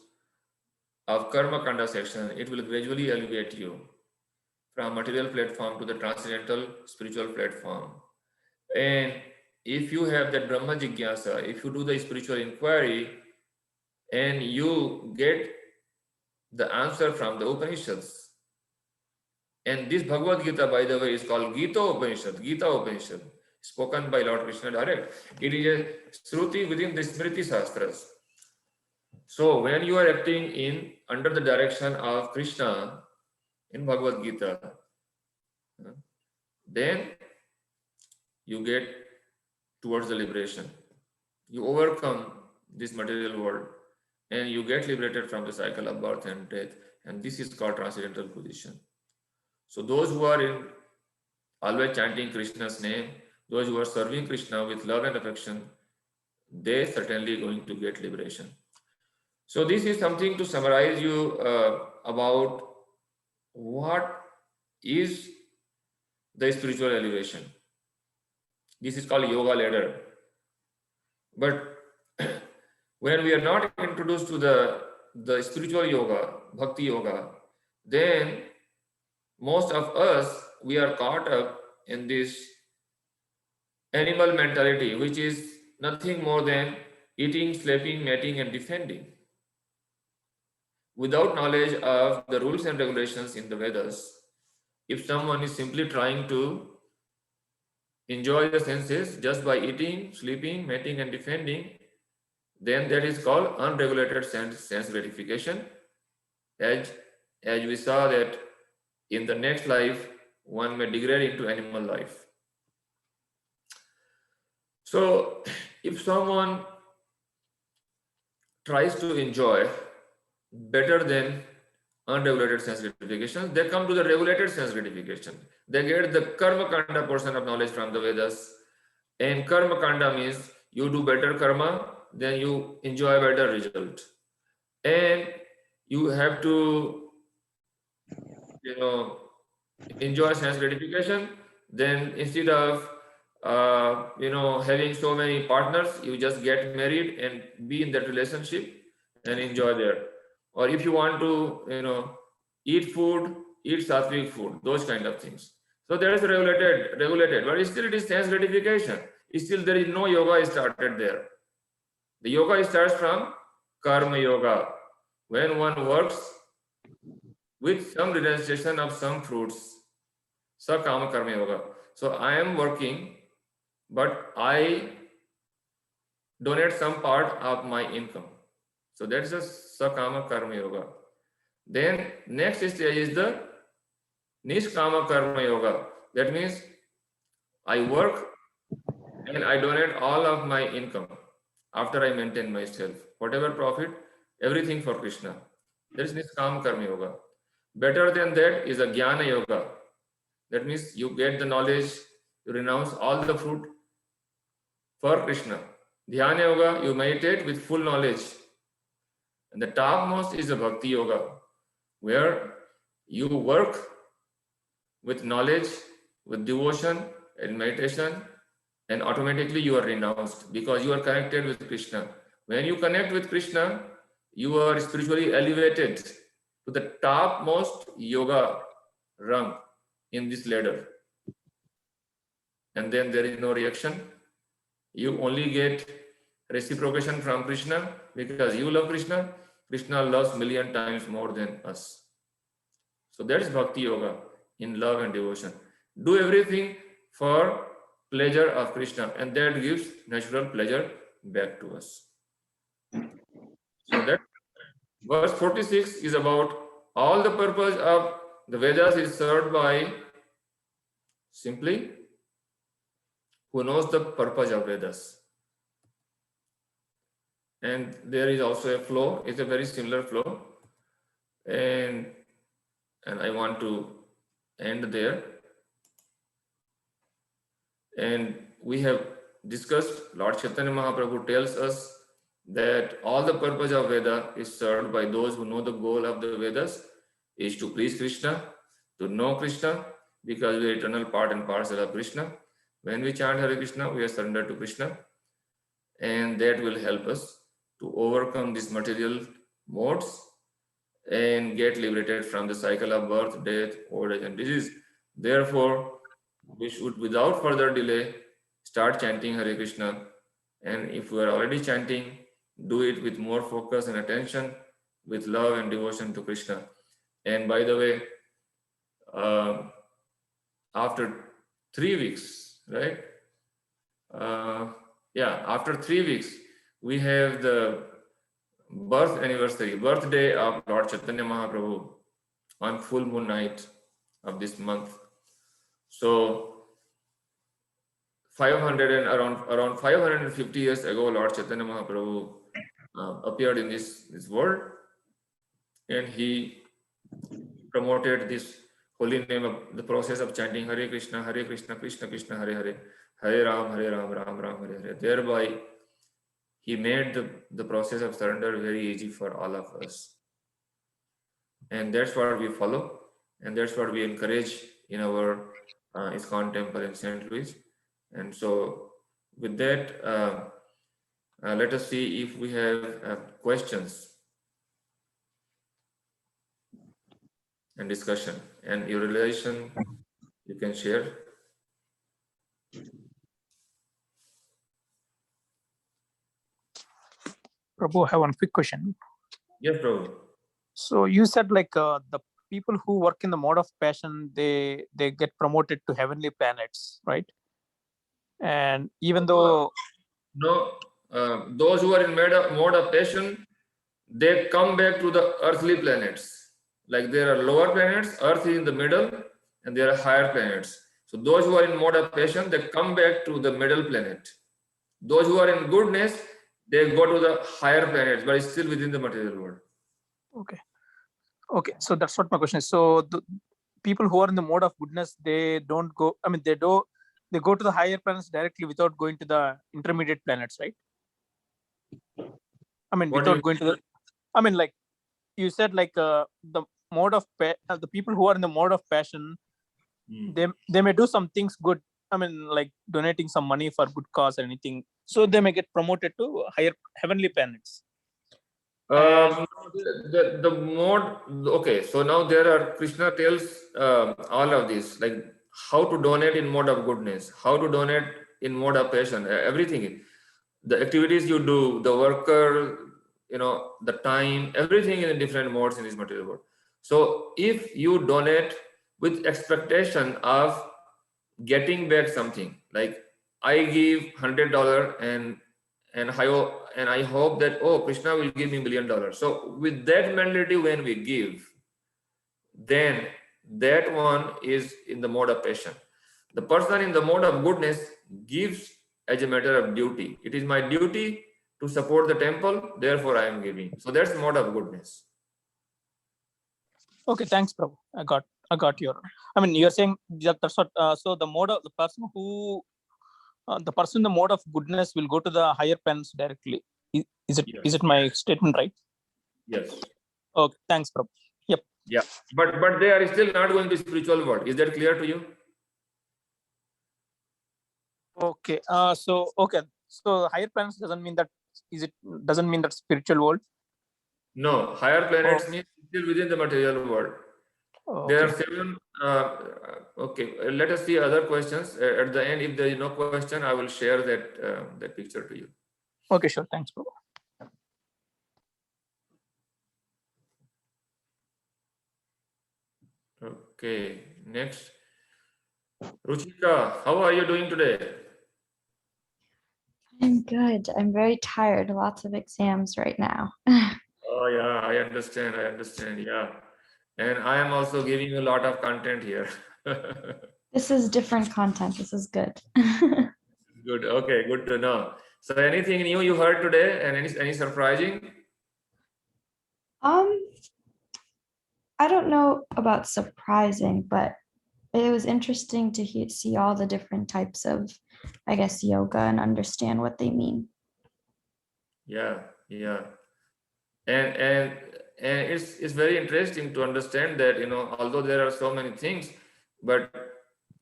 of Karma Kanda section, it will gradually elevate you from material platform to the transcendental spiritual platform. And if you have that Brahma Jigyasa, if you do the spiritual inquiry and you get the answer from the Upanishads, and this Bhagavad Gita, by the way, is called Gita Upanishad, spoken by Lord Krishna direct. It is a Shruti within the Smriti Shastras. So when you are acting under the direction of Krishna in Bhagavad Gita, then you get towards the liberation. You overcome this material world and you get liberated from the cycle of birth and death. And this is called transcendental position. So those who are always chanting Krishna's name, those who are serving Krishna with love and affection, they certainly going to get liberation. So this is something to summarize you about what is the spiritual elevation. This is called yoga ladder. But when we are not introduced to the spiritual yoga, bhakti yoga, then most of us, we are caught up in this animal mentality, which is nothing more than eating, sleeping, mating, and defending. Without knowledge of the rules and regulations in the Vedas, if someone is simply trying to enjoy the senses just by eating, sleeping, mating, and defending, then that is called unregulated sense gratification. As we saw that in the next life, one may degrade into animal life. So if someone tries to enjoy better than unregulated sense gratification, they come to the regulated sense gratification. They get the karma kanda portion of knowledge from the Vedas. And karma kanda means you do better karma, then you enjoy better result. And you have to, enjoy sense gratification. Then instead of having so many partners, you just get married and be in that relationship and enjoy there. Or if you want to, eat food, eat sattvic food, those kind of things. So that is regulated, but still it is sense gratification. Still there is no yoga started there. The yoga starts from karma yoga. When one works with some renunciation of some fruits, sakama karma yoga. So I am working, but I donate some part of my income. So that's a sakama karma yoga. Then next stage is the nishkama karma yoga. That means I work and I donate all of my income after I maintain myself. Whatever profit, everything for Krishna. That is nishkama karma yoga. Better than that is a Jnana Yoga. That means you get the knowledge, you renounce all the fruit for Krishna. Dhyana Yoga, you meditate with full knowledge. And the topmost is a Bhakti Yoga, where you work with knowledge, with devotion and meditation, and automatically you are renounced because you are connected with Krishna. When you connect with Krishna, you are spiritually elevated to the topmost yoga rung in this ladder. And then there is no reaction. You only get reciprocation from Krishna because you love Krishna. Krishna loves million times more than us. So that is Bhakti Yoga, in love and devotion. Do everything for pleasure of Krishna, and that gives natural pleasure back to us. So that verse 46 is about all the purpose of the Vedas is served by simply who knows the purpose of Vedas. And there is also a flow, it's a very similar flow. And I want to end there. And we have discussed, Lord Chaitanya Mahaprabhu tells us that all the purpose of Veda is served by those who know the goal of the Vedas is to please Krishna, to know Krishna, because we are eternal part and parcel of Krishna. When we chant Hare Krishna, we are surrendered to Krishna, and that will help us to overcome these material modes and get liberated from the cycle of birth, death, old age, and disease. Therefore, we should, without further delay, start chanting Hare Krishna. And if we are already chanting, do it with more focus and attention, with love and devotion to Krishna. And by the way, after 3 weeks, right? After 3 weeks, we have the birthday of Lord Chaitanya Mahaprabhu on full moon night of this month. So around 550 years ago, Lord Chaitanya Mahaprabhu appeared in this world, and he promoted this holy name of the process of chanting Hare Krishna, Krishna Krishna, Hare Hare, Hare Ram, Ram Ram, Hare Hare. Thereby, he made the process of surrender very easy for all of us. And that's what we follow, and that's what we encourage in our ISKCON temple in St. Louis. And so with that, let us see if we have questions and discussion, and your realization you can share. Prabhu, I have one quick question. Yes, Prabhu. So you said like the people who work in the mode of passion, they get promoted to heavenly planets, right? And even though those who are in mode of passion, they come back to the earthly planets. Like there are lower planets, Earth is in the middle, and there are higher planets. So those who are in mode of passion, they come back to the middle planet. Those who are in goodness, they go to the higher planets, but it's still within the material world. Okay, so that's what my question is. So the people who are in the mode of goodness, they don't go, I mean, they go to the higher planets directly without going to the intermediate planets, right? I mean, without going to the, I mean, like you said, like the mode of the people who are in the mode of passion, they may do some things good. I mean, like donating some money for good cause or anything. So they may get promoted to higher heavenly planets. The mode, okay, so now there are, Krishna tells all of this, like how to donate in mode of goodness, how to donate in mode of passion, everything. The activities you do, the worker, the time, everything in different modes in this material world. So if you donate with expectation of getting back something, like I give $100 and I hope that, oh, Krishna will give me $1 million. So with that mentality, when we give, then that one is in the mode of passion. The person in the mode of goodness gives as a matter of duty. It is my duty to support the temple, therefore I am giving. So that's mode of goodness. Okay, thanks, Prabhu. I got your. I mean, you're saying that's what. So the mode of the person who, the person in the mode of goodness will go to the higher planets directly. Is it Yes. my statement right? Yes. Okay, thanks, Prabhu. Yep. Yeah. But they are still not going to spiritual world. Is that clear to you? Okay. So higher planets doesn't mean that doesn't mean that spiritual world. No, higher planets Oh. means still within the material world. There are Okay. 7. Okay, let us see other questions. At the end, if there is no question, I will share that picture to you. Okay, sure. Thanks, Prabhu. Okay, next. Ruchika, how are you doing today? I'm good. I'm very tired. Lots of exams right now. Oh yeah, I understand. Yeah. And I am also giving you a lot of content here. This is different content. This is good. Good. Okay, good to know. So anything new you heard today and any surprising? I don't know about surprising, but it was interesting to see all the different types of, I guess, yoga and understand what they mean. Yeah. And it's very interesting to understand that, although there are so many things, but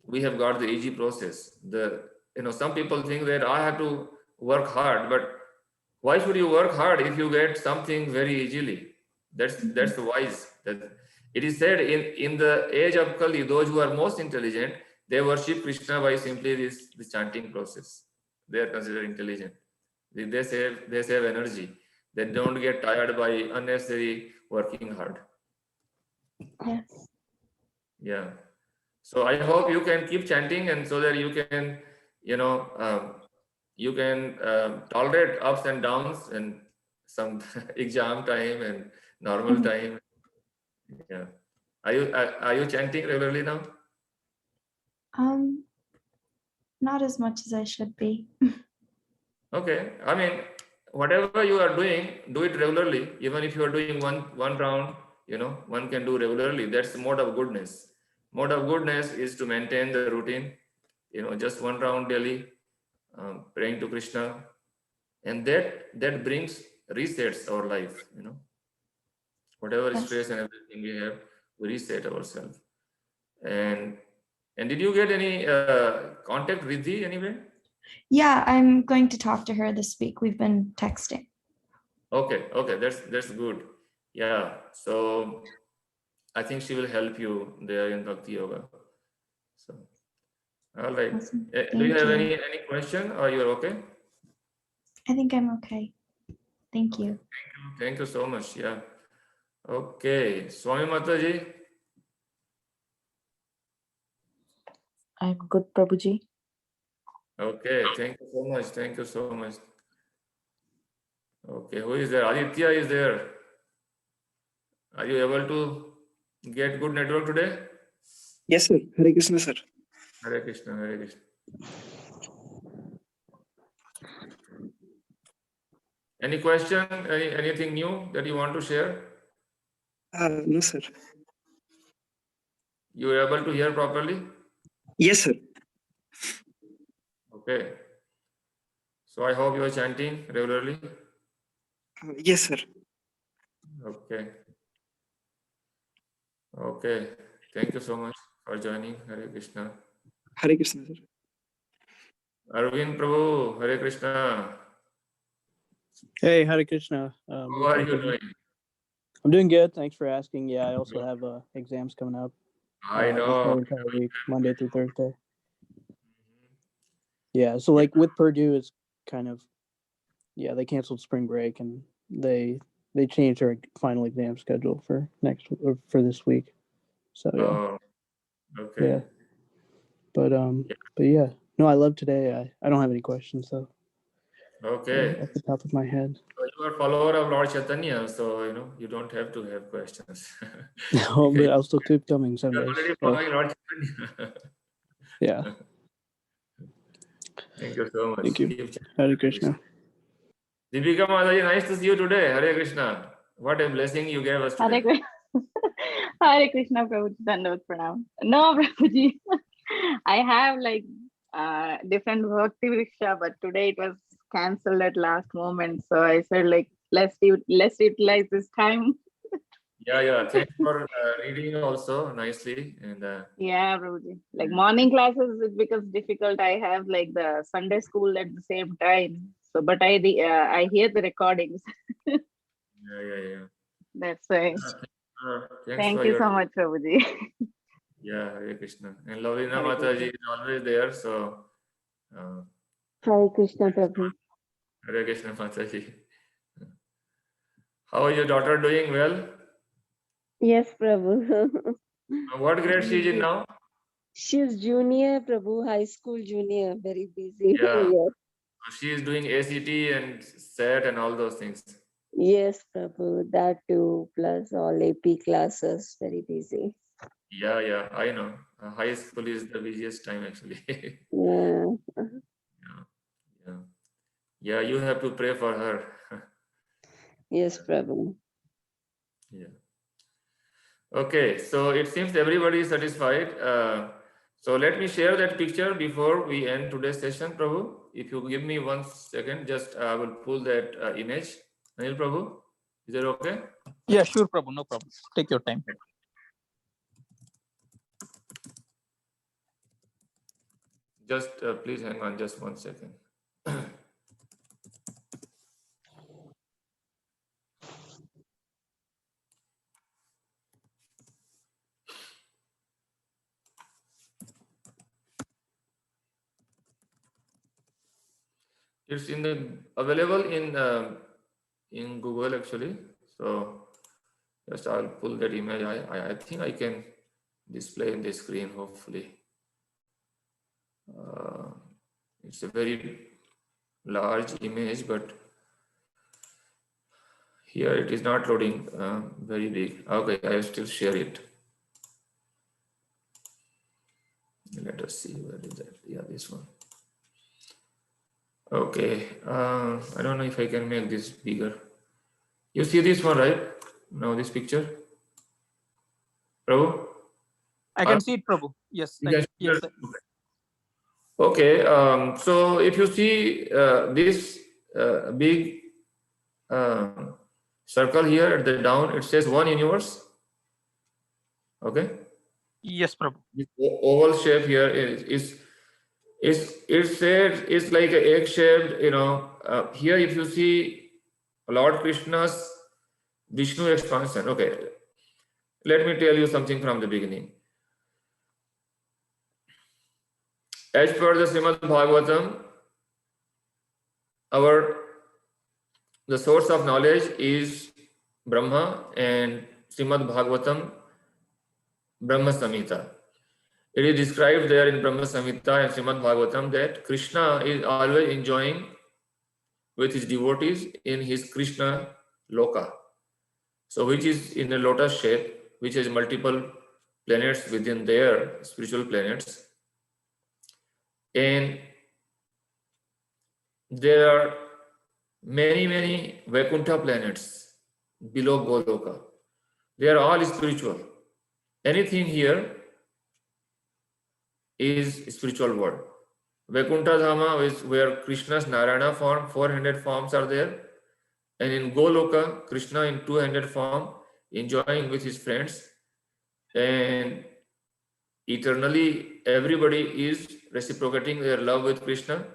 we have got the easy process. Some people think that I have to work hard, but why should you work hard if you get something very easily? That's wise. That it is said in the age of Kali, those who are most intelligent, they worship Krishna by simply this chanting process. They are considered intelligent. They save energy. They don't get tired by unnecessary working hard. Yes. Yeah. So I hope you can keep chanting, and so that you can, tolerate ups and downs and some exam time and normal time. Yeah. Are you chanting regularly now? Not as much as I should be. Okay. I mean, whatever you are doing, do it regularly. Even if you are doing one round, one can do regularly. That's the mode of goodness. Mode of goodness is to maintain the routine, just one round daily, praying to Krishna, and that brings resets our life. Whatever Yes. stress and everything we have, we reset ourselves. And did you get any contact with Riddhi anyway? Yeah, I'm going to talk to her this week. We've been texting. Okay, that's good. Yeah, so I think she will help you there in Bhakti Yoga. So, all right. Awesome. Do you Thank have you. any question, or you're okay? I think I'm okay. Thank you. Thank you so much. Yeah. Okay, Swami Mataji. I'm good, Prabhuji. Okay, thank you so much. Thank you so much. Okay, who is there? Aditya is there. Are you able to get good network today? Yes, sir. Hare Krishna, sir. Hare Krishna, Hare Krishna. Any question? Anything new that you want to share? No, sir. You are able to hear properly? Yes, sir. Okay. So I hope you are chanting regularly. Yes, sir. Okay. Okay. Thank you so much for joining. Hare Krishna. Hare Krishna, sir. Arvind Prabhu, Hare Krishna. Hey, Hare Krishna. How are you doing? I'm doing good. Thanks for asking. Yeah, I also have exams coming up. I This know. whole entire week, Monday through Thursday. Yeah, so like with Purdue, it's kind of, they canceled spring break and they changed their final exam schedule for this week. So yeah, Oh, okay. yeah. But yeah, no, I love today. I don't have any questions though. Okay. Off the top of my head. So you are a follower of Lord Chaitanya, so you don't have to have questions. No, but I'll still keep coming some You are days. already So, following Lord Chaitanya. yeah. Thank you so much. Thank you. Keep chanting. Hare Krishna. Deepika Mataji, nice to see you today. Hare Krishna. What a blessing you gave us Hare today. Krishna. Hare Krishna, Prabhuji. Dandavat Pranam. No, Prabhuji. I have like different Bhakti Vriksha, but today it was cancelled at last moment. So I said like let's utilize this time. Yeah. Thanks for reading also nicely. And Yeah, Prabhuji. Like morning classes, it becomes difficult. I have like the Sunday school at the same time. So, but I hear the recordings. yeah. That's why. Thanks Thank for you your so much, Prabhuji. yeah, Hare Krishna. And Lavina Hare Mataji Krishna. is always there. So Hare Krishna Prabhu. Hare Krishna Mataji. How is your daughter doing? Well, Yes, Prabhu. what grade she is in now? She's junior, Prabhu, high school junior, very busy. Yeah. Yes, So she is doing ACT and SET and all those things. yes, Prabhu, that too, plus all AP classes, very busy. Yeah, I know. High school is the busiest time actually. Yeah. Yeah, you have to pray for her. Yes, Prabhu. Yeah. Okay, so it seems everybody is satisfied. So let me share that picture before we end today's session, Prabhu. If you give me 1 second, just I will pull that image. Anil Prabhu, is that okay? Yeah, sure, Prabhu. No problem. Take your time. Just please hang on just 1 second. It's available in Google actually. So just I'll pull that image. I think I can display in the screen hopefully. It's a very large image, but here it is not loading very big. Okay, I will still share it. Let us see, where is that? Yeah, this one. Okay, I don't know if I can make this bigger. You see this one, right? Now this picture, Prabhu? I can see it, Prabhu. Yes. You can see Yes. it? Okay, so if you see this big circle here at the down, it says one universe. Okay. Yes, Prabhu. This oval shape here is it's like an egg shaped. Here if you see Lord Krishna's Vishnu expansion. Okay, let me tell you something from the beginning. As per the Srimad Bhagavatam, the source of knowledge is Brahma, and Srimad Bhagavatam, Brahma Samhita. It is described there in Brahma Samhita and Srimad Bhagavatam that Krishna is always enjoying with his devotees in his Krishna Loka. So which is in a lotus shape, which has multiple planets within their spiritual planets. And there are many Vaikuntha planets below Goloka. They are all spiritual. Anything here is spiritual world. Vaikuntha Dhama is where Krishna's Narayana form, 400 forms are there. And in Goloka, Krishna in 200 form, enjoying with his friends. And eternally, everybody is reciprocating their love with Krishna.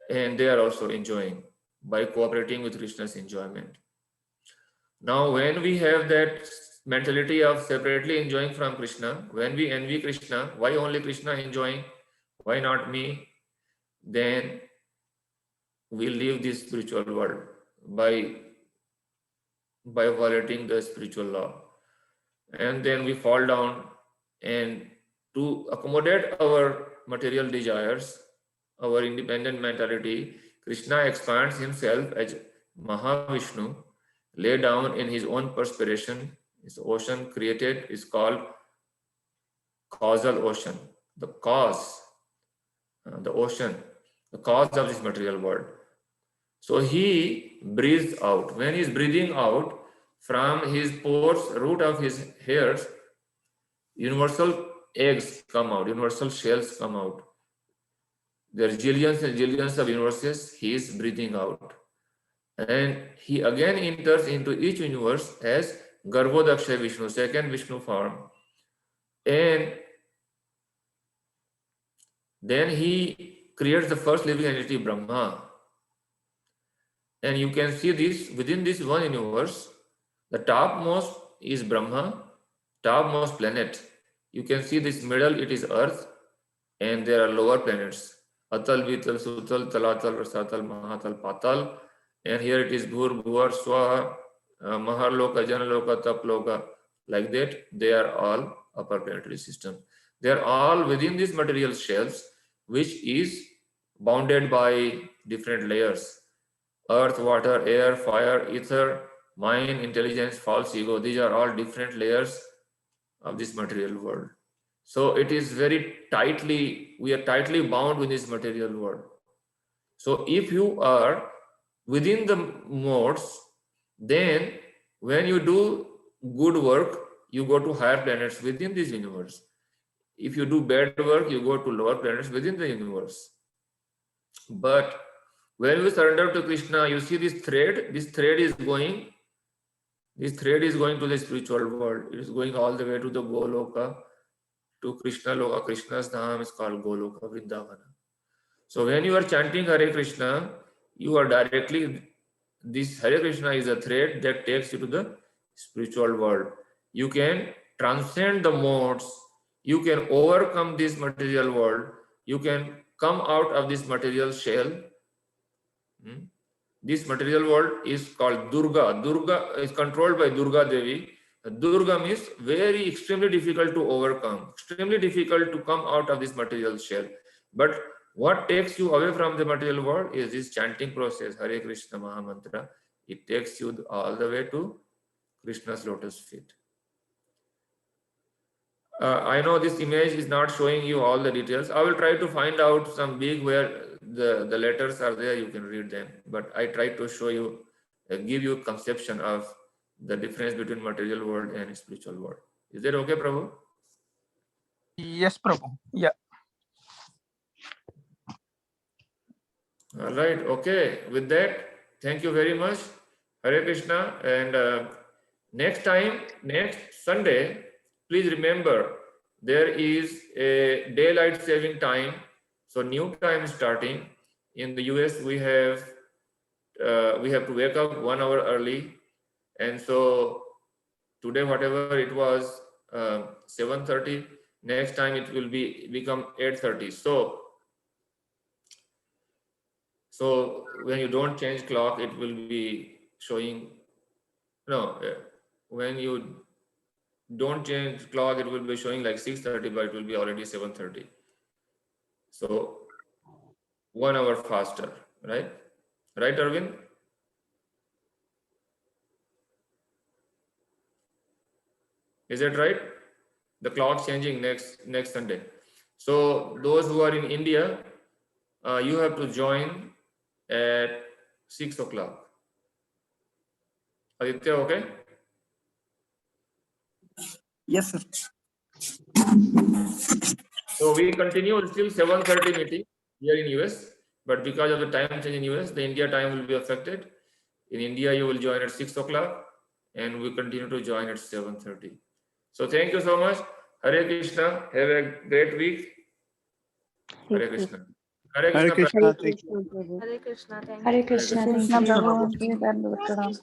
And they are also enjoying by cooperating with Krishna's enjoyment. Now, when we have that mentality of separately enjoying from Krishna, when we envy Krishna, why only Krishna enjoying, why not me? Then we leave this spiritual world by violating the spiritual law. And then we fall down, and to accommodate our material desires, our independent mentality, Krishna expands himself as Mahavishnu, lay down in his own perspiration. This ocean created is called causal ocean. The cause, the ocean, the cause of this material world. So he breathes out. When he is breathing out, from his pores, root of his hairs, universal eggs come out, universal shells come out. There are zillions and zillions of universes he is breathing out. And he again enters into each universe as Garbhodaksha Vishnu, second Vishnu form. And then he creates the first living entity, Brahma. And you can see this within this one universe, the topmost is Brahma, topmost planet. You can see this middle, it is Earth, and there are lower planets. Atal, Vital, Sutal, Talatal, Rasatal, Mahatal, Patal. And here it is Bhur, Bhuvar, Swaha, Maharloka, Janaloka, Taploka. Like that, they are all upper planetary system. They are all within these material shells, which is bounded by different layers. Earth, water, air, fire, ether, mind, intelligence, false ego. These are all different layers of this material world. So it is very tightly, we are tightly bound with this material world. So if you are within the modes, then when you do good work, you go to higher planets within this universe. If you do bad work, you go to lower planets within the universe. But when you surrender to Krishna, you see this thread is going to the spiritual world. It is going all the way to the Goloka, to Krishna Loka. Krishna's Dham is called Goloka, Vrindavana. So when you are chanting Hare Krishna, you are directly, this Hare Krishna is a thread that takes you to the spiritual world. You can transcend the modes, you can overcome this material world, you can come out of this material shell. This material world is called Durga. Durga is controlled by Durga Devi. Durga means very extremely difficult to overcome, extremely difficult to come out of this material shell. But what takes you away from the material world is this chanting process, Hare Krishna Maha Mantra. It takes you all the way to Krishna's lotus feet. I know this image is not showing you all the details. I will try to find out some big where the letters are there, you can read them. But I try to show you, give you a conception of the difference between material world and spiritual world. Is that okay, Prabhu? Yes, Prabhu. Yeah. All right, okay. With that, thank you very much. Hare Krishna. And next Sunday, please remember, there is a daylight saving time. So new time is starting. In the US, we have to wake up 1 hour early. And so today, whatever it was, 7:30, next time it will become 8:30. So when you don't change clock, it will be showing, when you don't change clock, it will be showing like 6:30, but it will be already 7:30. So 1 hour faster, right? Right, Arvind? Is that right? The clock changing next Sunday. So those who are in India, you have to join at 6 o'clock. Aditya, okay? Yes, sir. So we continue still 7:30 meeting here in US, but because of the time change in US, the India time will be affected. In India, you will join at 6 o'clock, and we continue to join at 7:30. So thank you so much. Hare Krishna. Have a great week. Hare Krishna. Hare Hare Krishna. Krishna. Krishna, Prabhu. Hare Krishna. Thank you. Krishna Prabhu, Ki Dandavat Pranam.